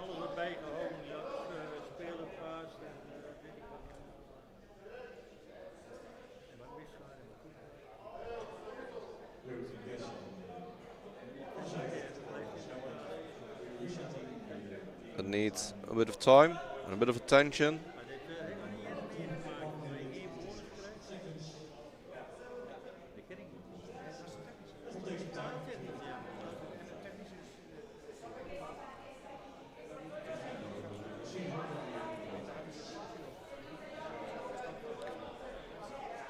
That needs a bit of time and a bit of attention.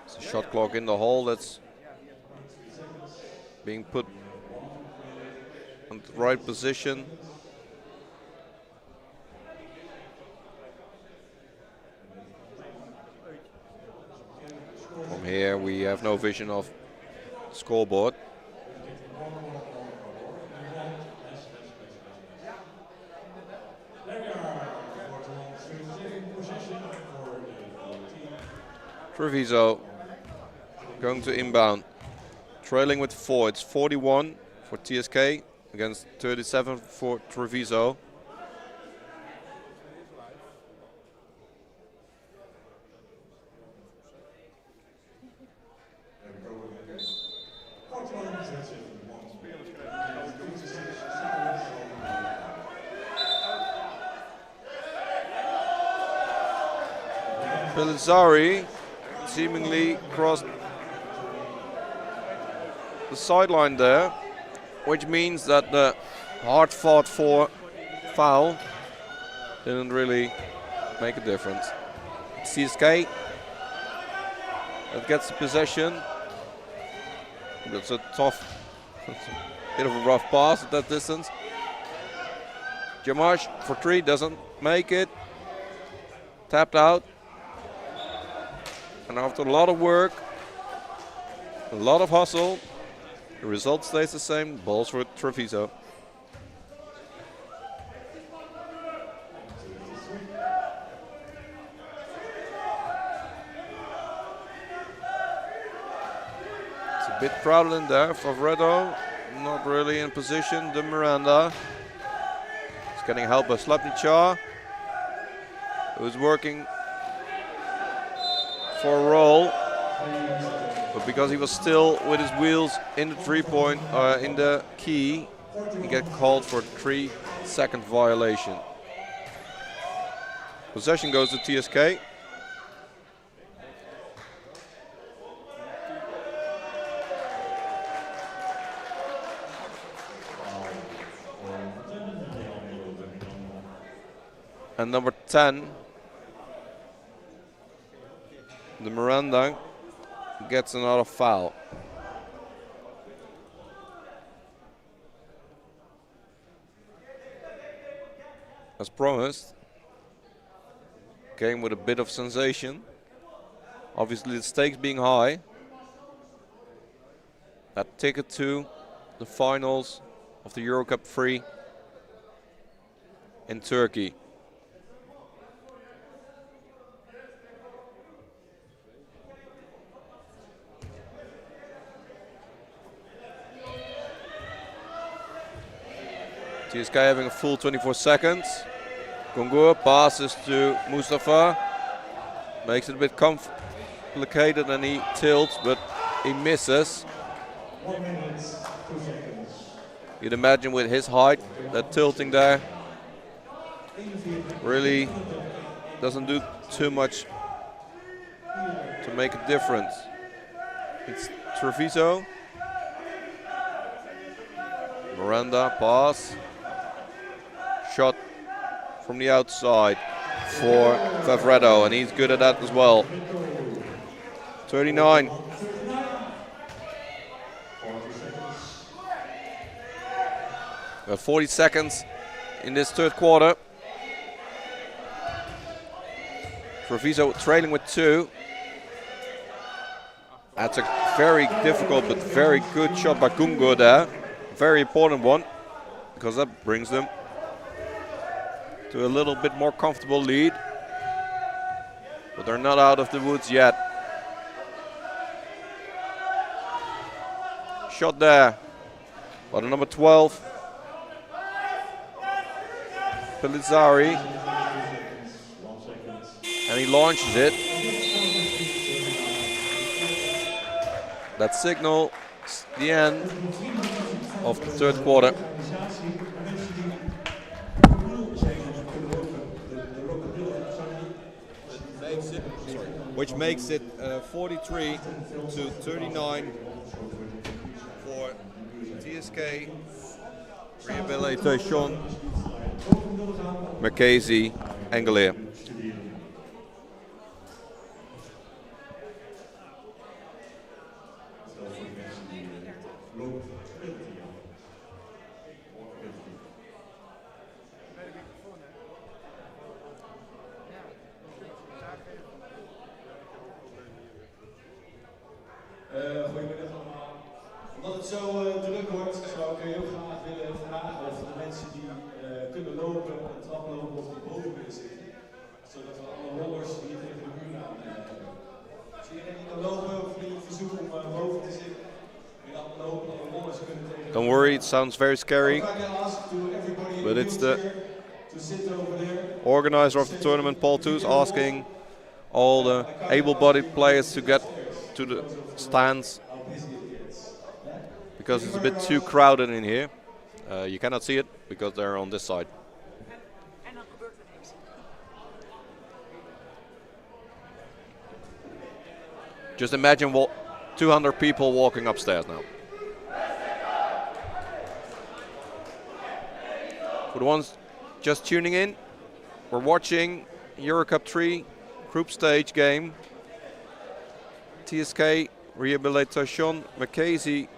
It's a shot clock in the hole that's being put in the right position. From here we have no vision of the scoreboard. Treviso going to inbound, trailing with 4. It's 41 for TSK against 37 for Treviso. Pellizzari seemingly crossed the sideline there, which means that the hard fought for foul didn't really make a difference. TSK that gets the possession. That's a tough, bit of a rough pass at that distance. Jamash for 3 doesn't make it. Tapped out. And after a lot of work, a lot of hustle, the result stays the same. Balls for Treviso. It's a bit crowded in there. Favretto not really in position. De Miranda is getting help by Slapnichar, who's working for a roll, but because he was still with his wheels in the 3-point, in the key, he get called for a 3-second violation. Possession goes to TSK. And number 10, the Miranda, gets another foul. As promised, game with a bit of sensation. Obviously the stakes being high. That ticket to the finals of the EuroCup 3 in Turkey. TSK having a full 24 seconds. Gungur passes to Mustafa. Makes it a bit complicated and he tilts, but he misses. 1 minute, 2 seconds. You'd imagine with his height, that tilting there really doesn't do too much to make a difference. It's Treviso. Miranda, pass. Shot from the outside for Favretto, and he's good at that as well. 39. We have 40 seconds in this third quarter. Treviso trailing with 2. That's a very difficult but very good shot by Gungur there. Very important one, because that brings them to a little bit more comfortable lead. But they're not out of the woods yet. Shot there by the number 12, Pellizzari. And he launches it. That signals the end of the third quarter. which makes it 43 to 39 for TSK Rehabilitation, Mackenzie en Galeer. Goedemiddag allemaal. Omdat het zo druk wordt, zou ik heel graag willen vragen of de mensen die kunnen lopen, een trap lopen of die boven willen zitten. Zodat we alle rollers hier tegen de muur aan hebben. Als iedereen die kan lopen, of wil je verzoeken om boven te zitten. Wil je allemaal lopen, alle rollers kunnen tegen. Don't worry, it sounds very scary, but it's the organizer of the tournament, Paul Toos, asking all the able-bodied players to get to the stands because it's a bit too crowded in here. You cannot see it because they're on this side. Just imagine 200 people walking upstairs now. For the ones just tuning in, we're watching EuroCup 3 group stage game. TSK Rehabilitasyon Mackenzie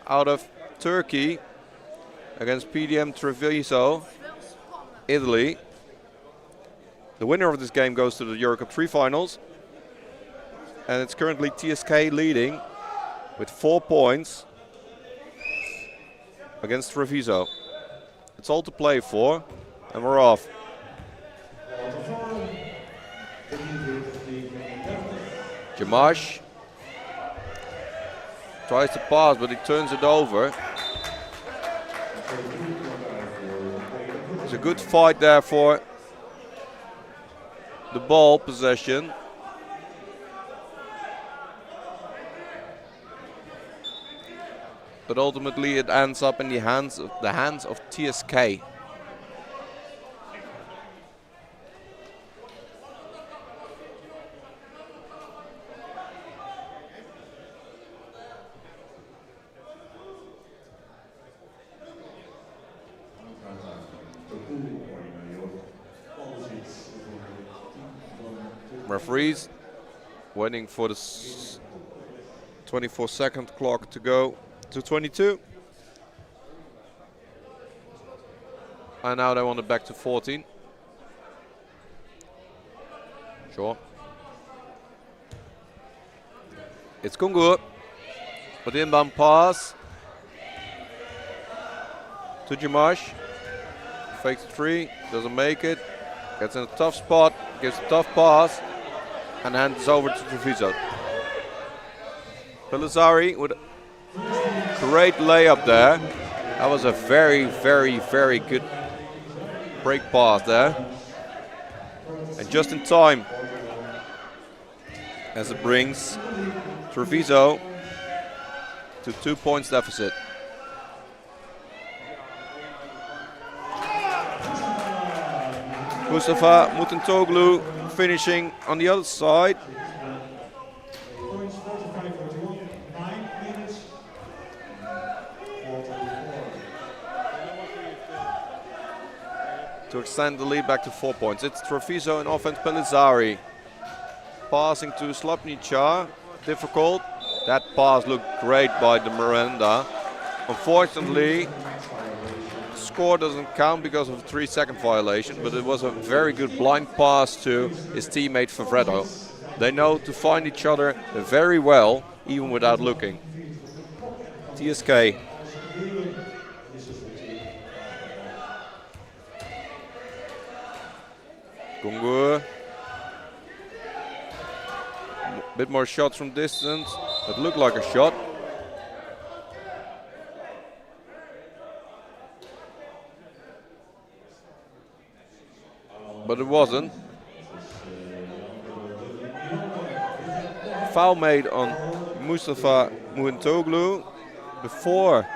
out of Turkey against P.D.M. TREVISO, Italy. The winner of this game goes to the EuroCup 3 finals. And it's currently TSK leading with 4 points against TREVISO. It's all to play for, and we're off. Jamash tries to pass, but he turns it over. It's a good fight there for the ball possession. But ultimately it ends up in the hands of TSK. Referees waiting for the 24-second clock to go to 22. And now they want it back to 14. Sure. It's Kungur. But the inbound pass to Jamash. Fakes the 3, doesn't make it. Gets in a tough spot, gives a tough pass, and hands over to TREVISO. Pelizari with a great layup there. That was a very, very, very good break pass there. And just in time, as it brings TREVISO to 2 points deficit. Mustafa Mutentoglu finishing on the other side. To extend the lead back to 4 points. It's TREVISO in offense, Pelizari. Passing to Slapnica, difficult. That pass looked great by the Miranda. Unfortunately, score doesn't count because of a 3-second violation, but it was a very good blind pass to his teammate Favretto. They know to find each other very well, even without looking. TSK. Kungur. A bit more shots from distance. That looked like a shot. But it wasn't. Foul made on Mustafa Muhintoglu before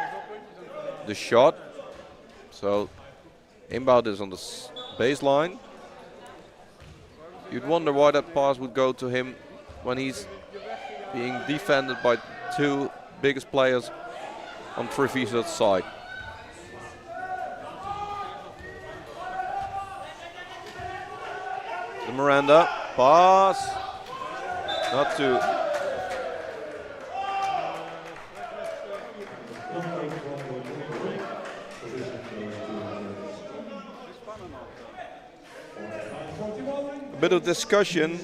the shot. So inbound is on the baseline. You'd wonder why that pass would go to him when he's being defended by two biggest players on Treviso's side. The Miranda pass, not to a bit of discussion,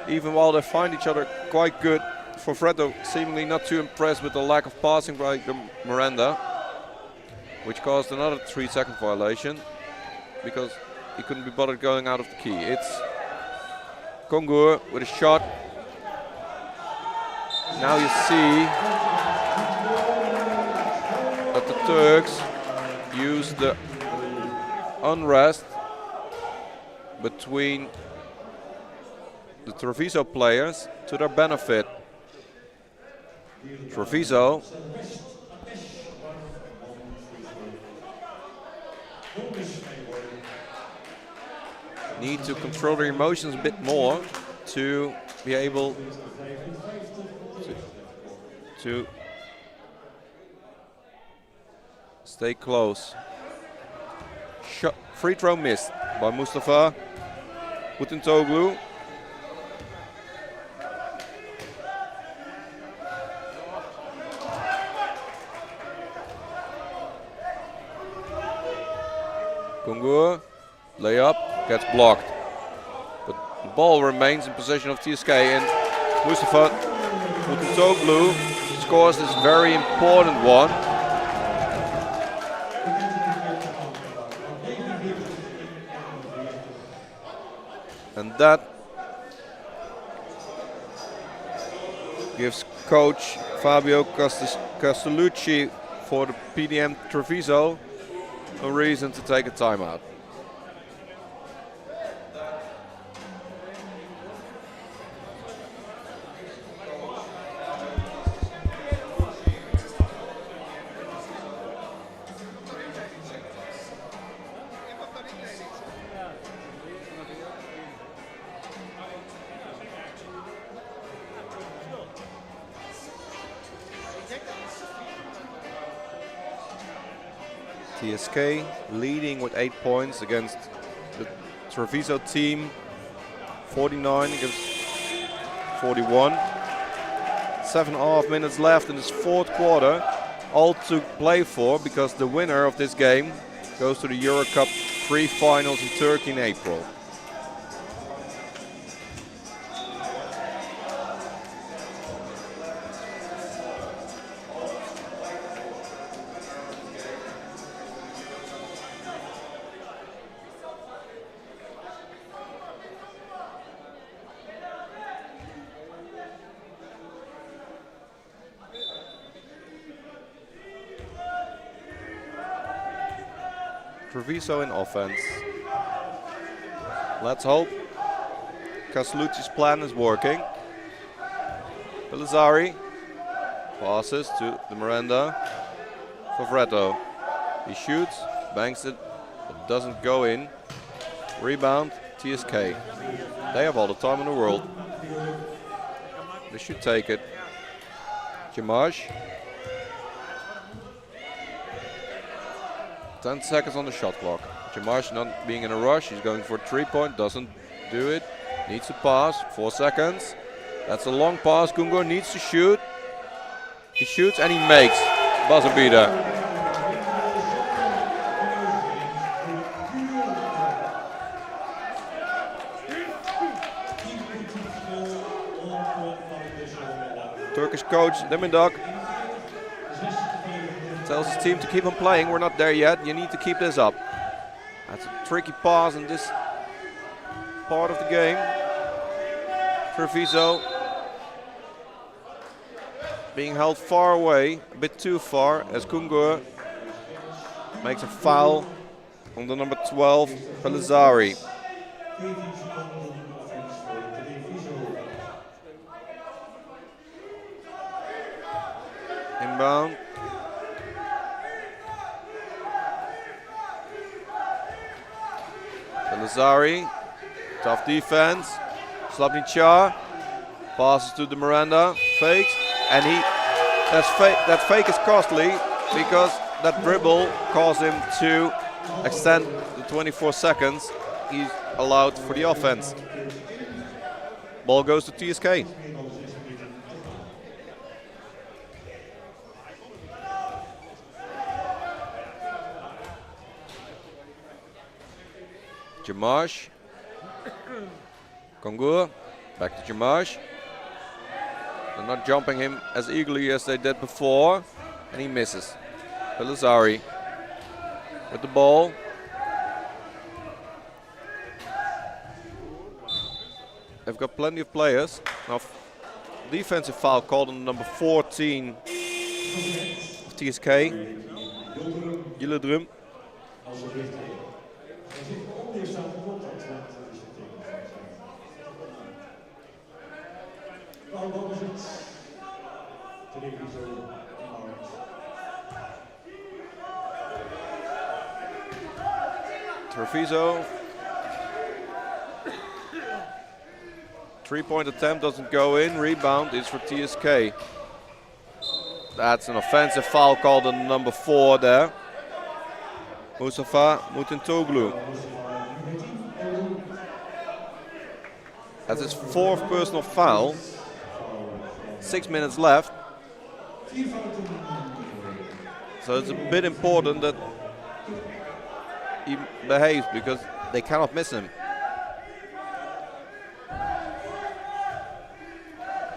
even while they find each other quite good. For Freddo, seemingly not too impressed with the lack of passing by the Miranda, which caused another 3-second violation because he couldn't be bothered going out of the key. It's Kongur with a shot. Now you see that the Turks use the unrest between the Treviso players to their benefit. Treviso need to control their emotions a bit more to be able to stay close. Free throw missed by Mustafa Utentoglu. Kongur, layup, gets blocked. But the ball remains in possession of TSK, and Mustafa Utentoglu scores this very important one. And that gives coach Fabio Castellucci for the P.D.M. Treviso a reason to take a timeout. TSK leading with 8 points against the Treviso team, 49 against 41. 7.5 minutes left in this fourth quarter, all to play for because the winner of this game goes to the EuroCup pre-finals in Turkey in April. Treviso in offense. Let's hope Castellucci's plan is working. Pellizzari passes to the Miranda for Freddo. He shoots, banks it, but doesn't go in. Rebound, TSK. They have all the time in the world. They should take it. Jamash. 10 seconds on the shot clock. Jamash not being in a rush. He's going for a 3-point. Doesn't do it. Needs to pass. 4 seconds. That's a long pass. Kongur needs to shoot. He shoots and he makes. Buzzer beater. Turkish coach Demirdag tells his team to keep on playing. We're not there yet. You need to keep this up. That's a tricky pass in this part of the game. Treviso being held far away, a bit too far, as Kongur makes a foul on the number 12, Pellizzari. Inbound. Pellizzari, tough defense. Slapničar passes to the Miranda, fakes, and that fake is costly because that dribble caused him to extend the 24 seconds he's allowed for the offense. Ball goes to TSK. Jamash. Kongur. Back to Jamash. They're not jumping him as eagerly as they did before. And he misses. Pelizari with the ball. They've got plenty of players. Now, defensive foul called on number 14 of TSK. Gilledrum. Treviso. 3-point attempt doesn't go in. Rebound is for TSK. That's an offensive foul called on number 4 there. Mustafa Mutentoglu. That's his 4th personal foul. 6 minutes left. So it's a bit important that he behaves because they cannot miss him.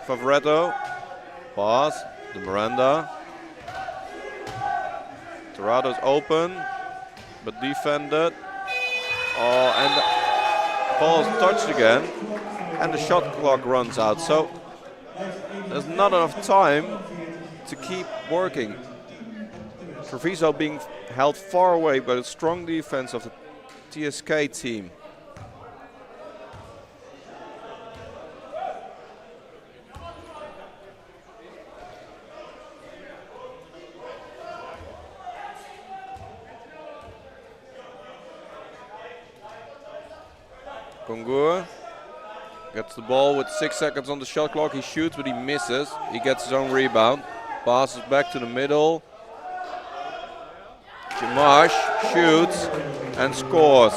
Favoretto, pass, the Miranda. Dorado's open, but defended. Oh, and the ball is touched again, and the shot clock runs out. So there's not enough time to keep working. Treviso being held far away by the strong defense of the TSK team. Kongur gets the ball with 6 seconds on the shot clock. He shoots, but he misses. He gets his own rebound. Passes back to the middle. Jamash shoots and scores.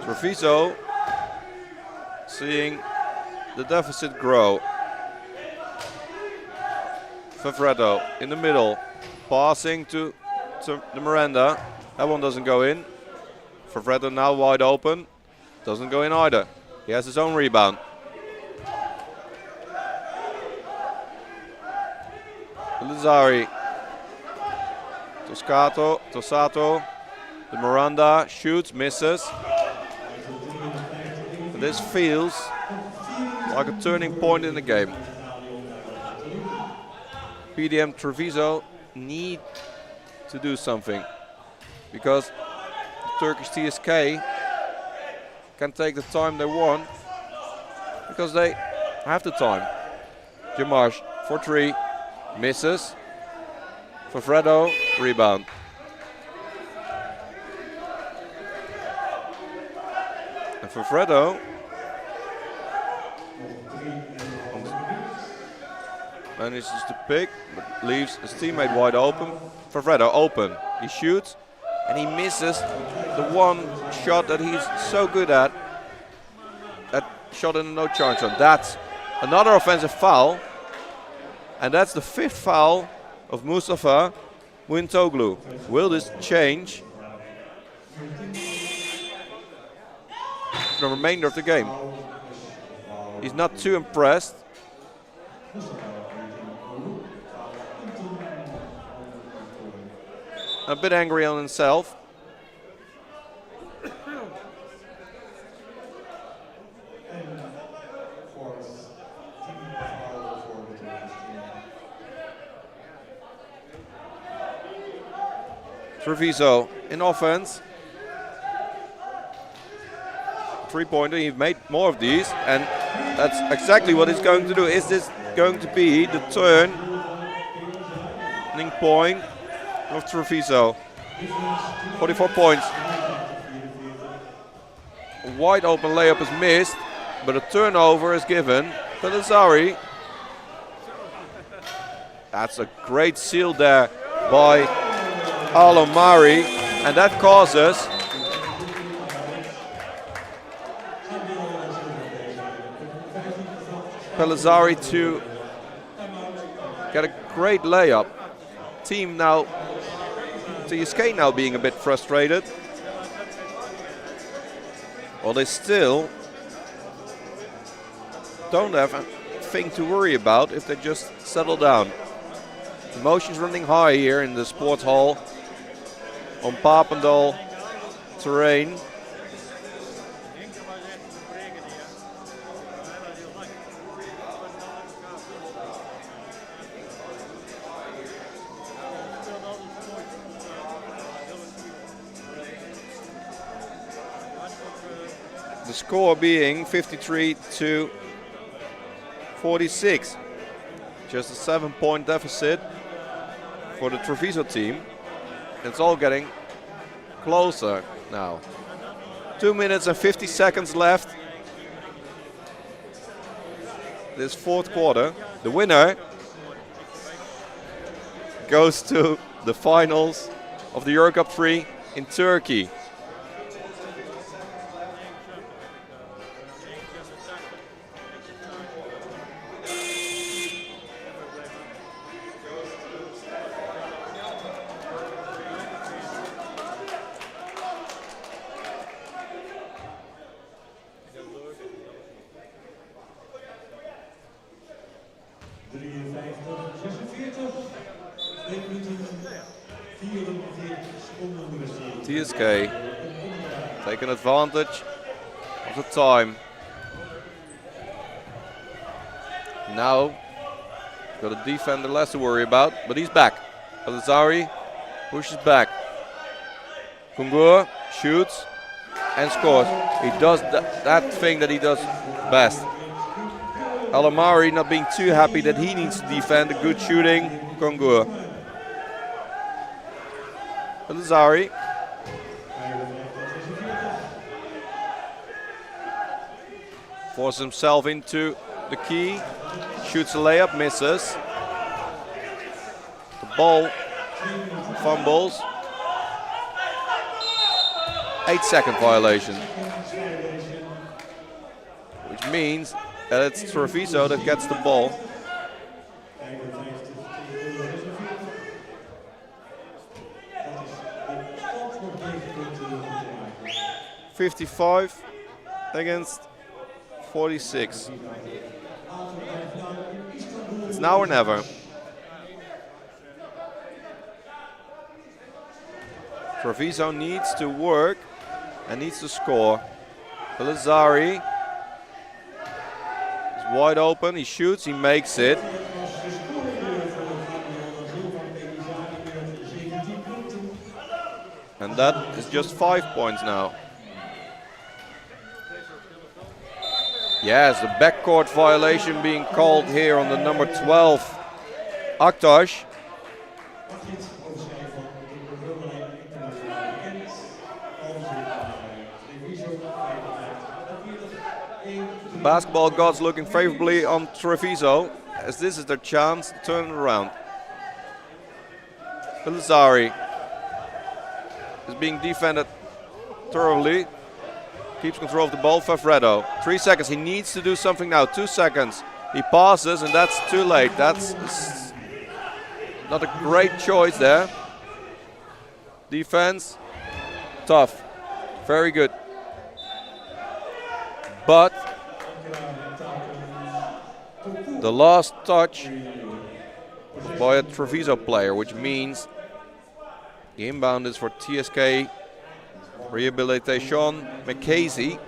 Treviso seeing the deficit grow. Favoretto in the middle, passing to the Miranda. That one doesn't go in. Favoretto now wide open. Doesn't go in either. He has his own rebound. Pelizari. Tosato. The Miranda shoots, misses. And this feels like a turning point in the game. P.D.M. Treviso need to do something because the Turkish TSK can take the time they want because they have the time. Jamash for 3, misses. Favoretto, rebound. And Favoretto manages to pick, but leaves his teammate wide open. Favoretto open. He shoots, and he misses the one shot that he's so good at. That shot in a no chance zone. That's another offensive foul, and that's the 5th foul of Mustafa Muintoglu. Will this change the remainder of the game? He's not too impressed. A bit angry on himself. Treviso in offense. 3-pointer, he made more of these, and that's exactly what he's going to do. Is this going to be the turning point of Treviso. 44 points. A wide open layup is missed, but a turnover is given. Pelizari. That's a great seal there by Alomari, and that causes Pelizari to get a great layup. Team now, TSK now being a bit frustrated. Well, they still don't have a thing to worry about if they just settle down. Emotions running high here in the sports hall on Papendal terrain. The score being 53-46. Just a 7-point deficit for the Treviso team. It's all getting closer now. 2 minutes and 50 seconds left. This fourth quarter. The winner goes to the finals of the EuroCup 3 in Turkey. TSK taking advantage of the time. Now got a defender less to worry about, but he's back. Pelizari pushes back. Kungur shoots and scores. He does that thing that he does best. Alomari not being too happy that he needs to defend. A good shooting, Kungur. Pelizari. Forces himself into the key, shoots a layup, misses. The ball fumbles. 8-second violation. Which means that it's Treviso that gets the ball. (55) against 46. It's now or never. Treviso needs to work and needs to score. Pelizari is wide open. He shoots, he makes it. And that is just 5 points now. Yes, the backcourt violation being called here on the number 12, Aktash. The basketball gods looking favorably on Treviso, as this is their chance to turn it around. Pelizari is being defended thoroughly. Keeps control of the ball. Favredo. 3 seconds. He needs to do something now. 2 seconds. He passes, and that's too late. That's not a great choice there. Defense. Tough. Very good. But the last touch was by a Treviso player, which means the inbound is for TSK Rehabilitation, McCasey.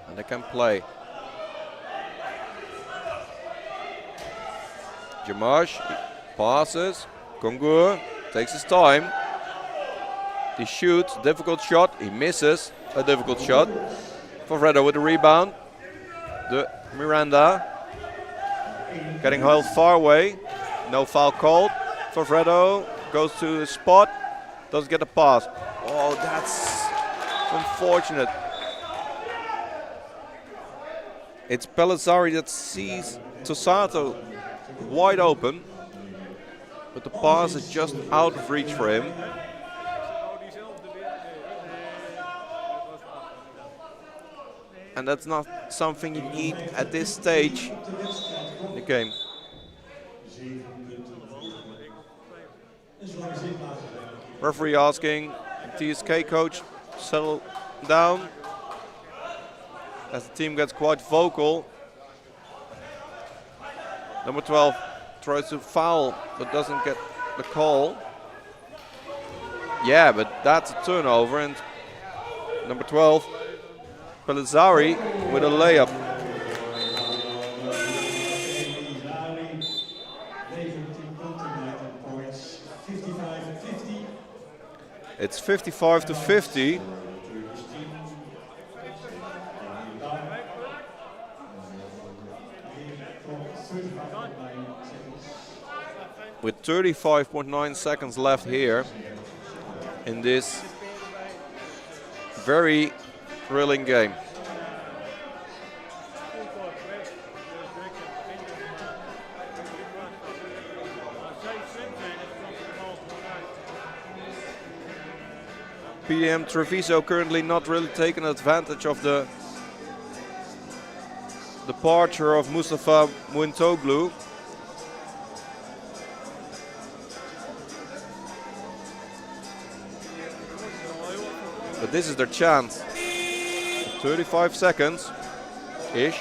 And they can play. Jamash passes, Kongur takes his time. He shoots, difficult shot, he misses a difficult shot. Favredo with the rebound. The Miranda getting held far away. No foul called. Favredo goes to the spot, doesn't get the pass. Oh, that's unfortunate. It's Pellizzari that sees Tosato wide open, but the pass is just out of reach for him. And that's not something you need at this stage in the game. Referee asking TSK coach to settle down as the team gets quite vocal. Number 12 tries to foul but doesn't get the call. Yeah, but that's a turnover, and number 12, Pellizzari with a layup. It's 55 to 50. With 35.9 seconds left here in this very thrilling game. P.D.M. Treviso currently not really taking advantage of the departure of Mustafa Muintoglu. But this is their chance. 35 seconds-ish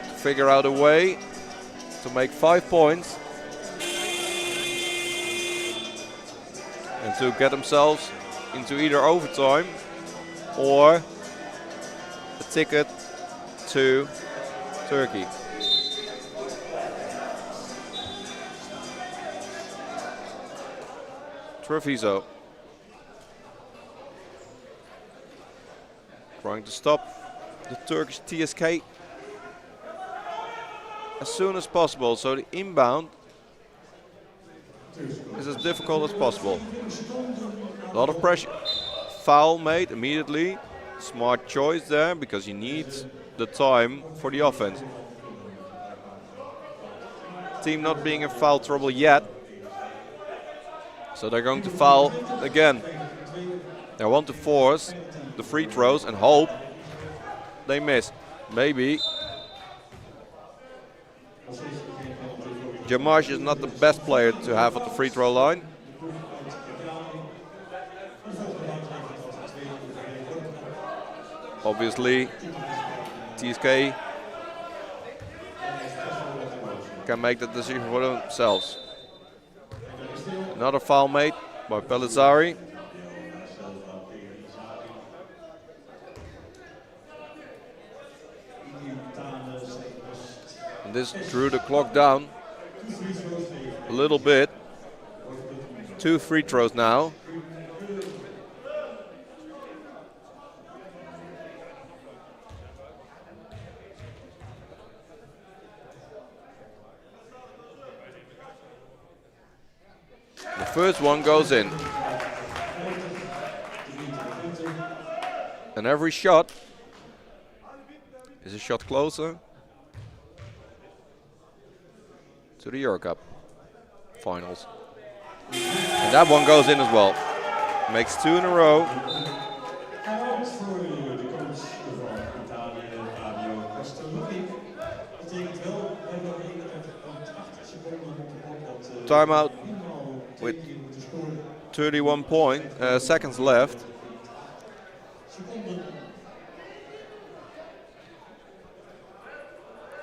to figure out a way to make 5 points and to get themselves into either overtime or a ticket to Turkey. Treviso trying to stop the Turkish TSK as soon as possible, so the inbound is as difficult as possible. A lot of pressure. Foul made immediately. Smart choice there because he needs the time for the offense. Team not being in foul trouble yet, so they're going to foul again. They want to force the free throws and hope they miss. Maybe. Jamash is not the best player to have at the free throw line. Obviously, TSK can make the decision for themselves. Another foul made by Pellizzari. And this drew the clock down a little bit. 2 free throws now. The first one goes in. And every shot is a shot closer to the EUROCUP finals. And that one goes in as well. Makes 2 in a row. Timeout with 31 seconds left.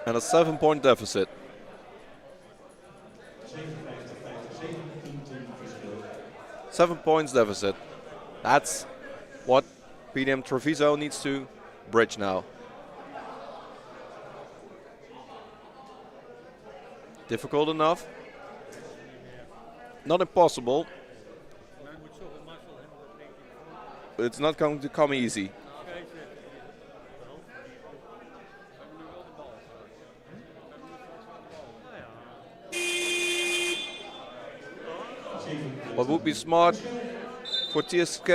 And a 7-point deficit. Seven points deficit. That's what P.D.M. Treviso needs to bridge now. Difficult enough. Not impossible. But it's not going to come easy. What would be smart for TSK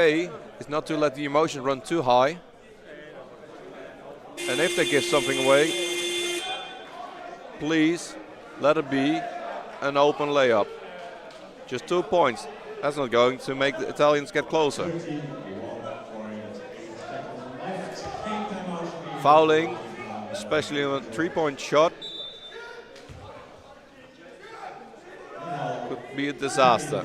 is not to let the emotion run too high. And if they give something away, please let it be an open layup. Just 2 points. That's not going to make the Italians get closer. Fouling, especially on a 3-point shot, could be a disaster.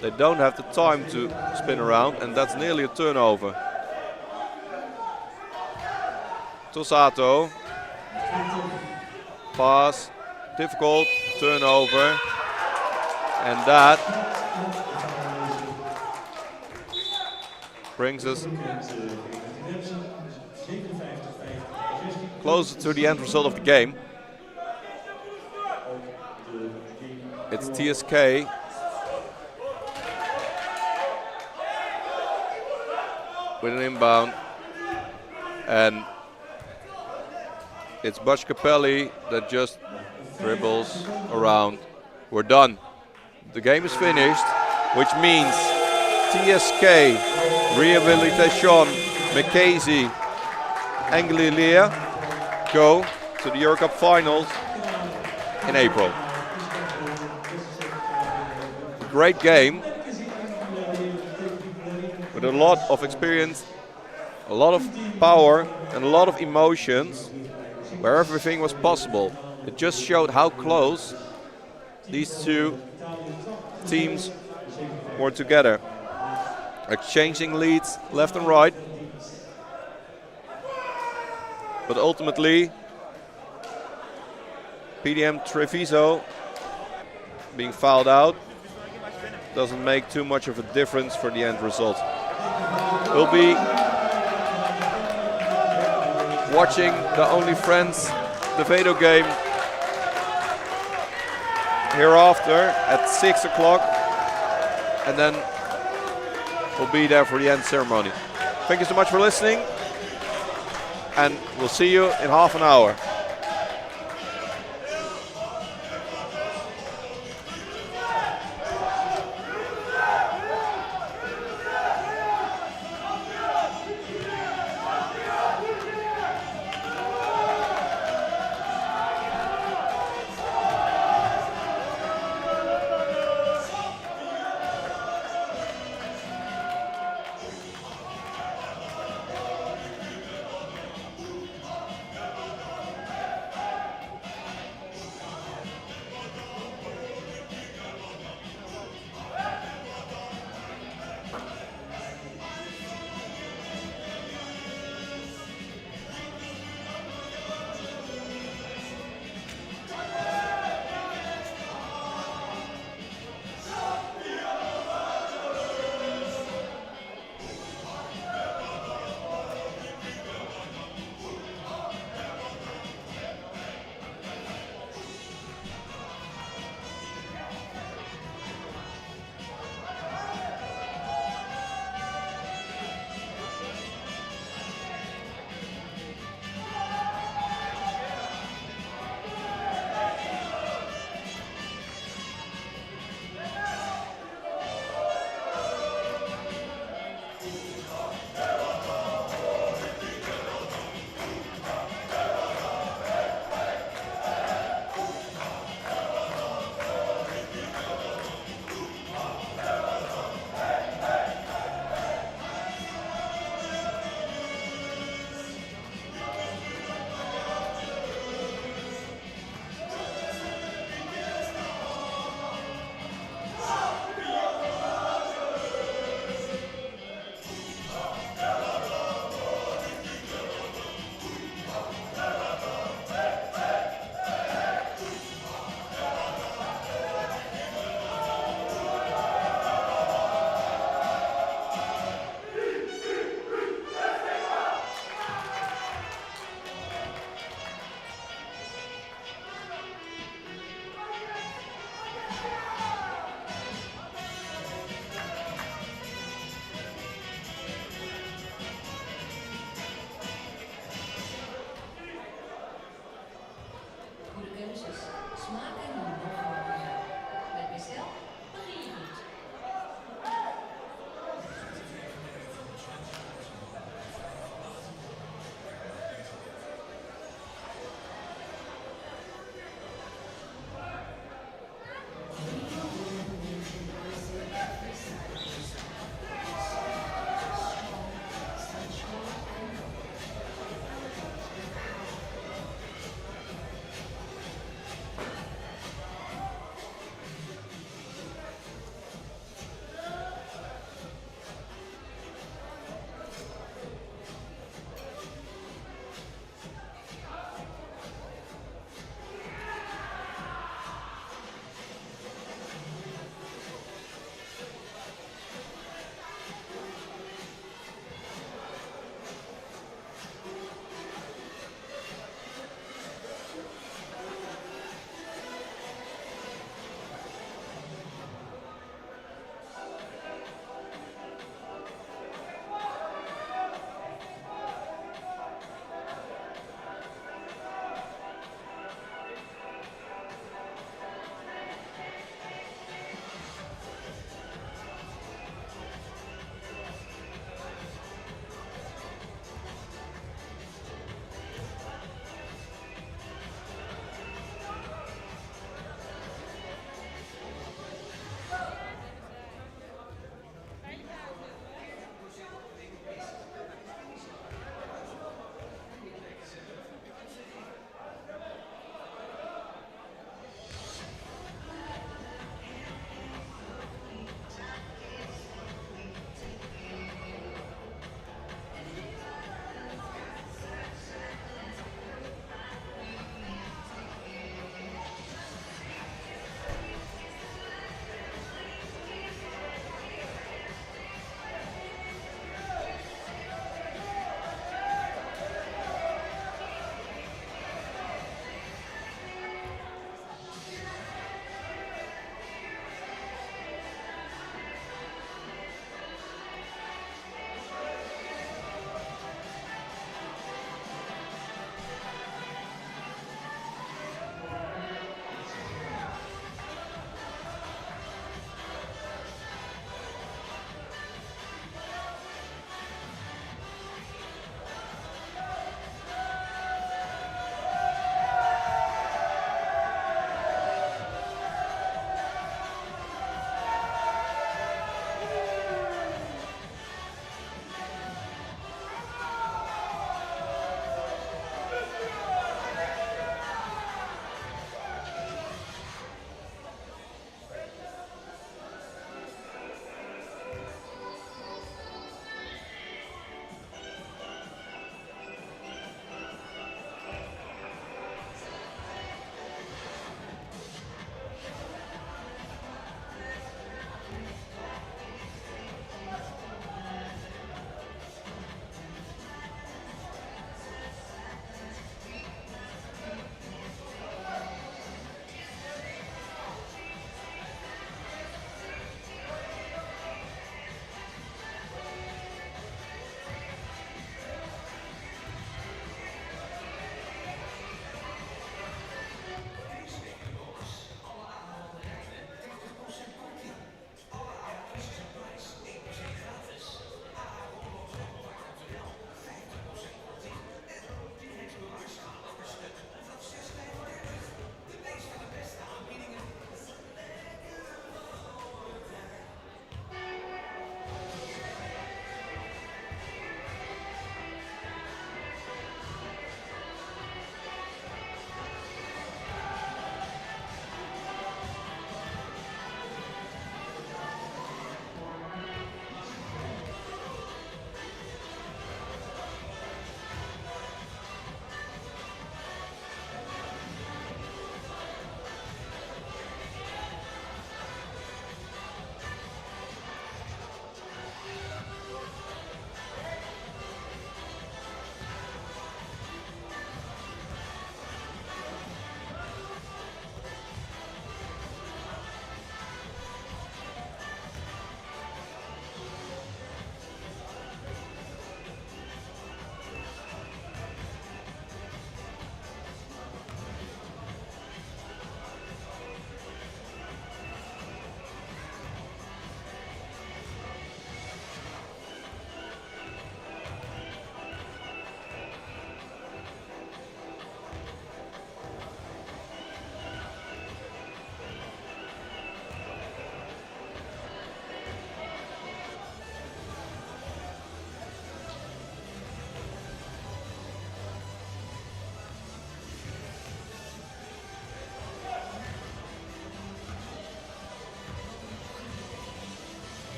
They don't have the time to spin around, and that's nearly a turnover. Tosato, pass, difficult, turnover, and that brings us closer to the end result of the game. It's TSK with an inbound, and it's Butch Capelli that just dribbles around. We're done. The game is finished, which means TSK Rehabilitasyön Mekesi Anglilia go to the EuroCup finals in April. A great game with a lot of experience, a lot of power, and a lot of emotions, where everything was possible. It just showed how close these two teams were together, exchanging leads left and right. But ultimately, P.D.M. Treviso being fouled out doesn't make too much of a difference for the end result. We'll be watching the Only Friends DeVedo game hereafter at 6 o'clock, and then we'll be there for the end ceremony. Thank you so much for listening, and we'll see you in half an hour.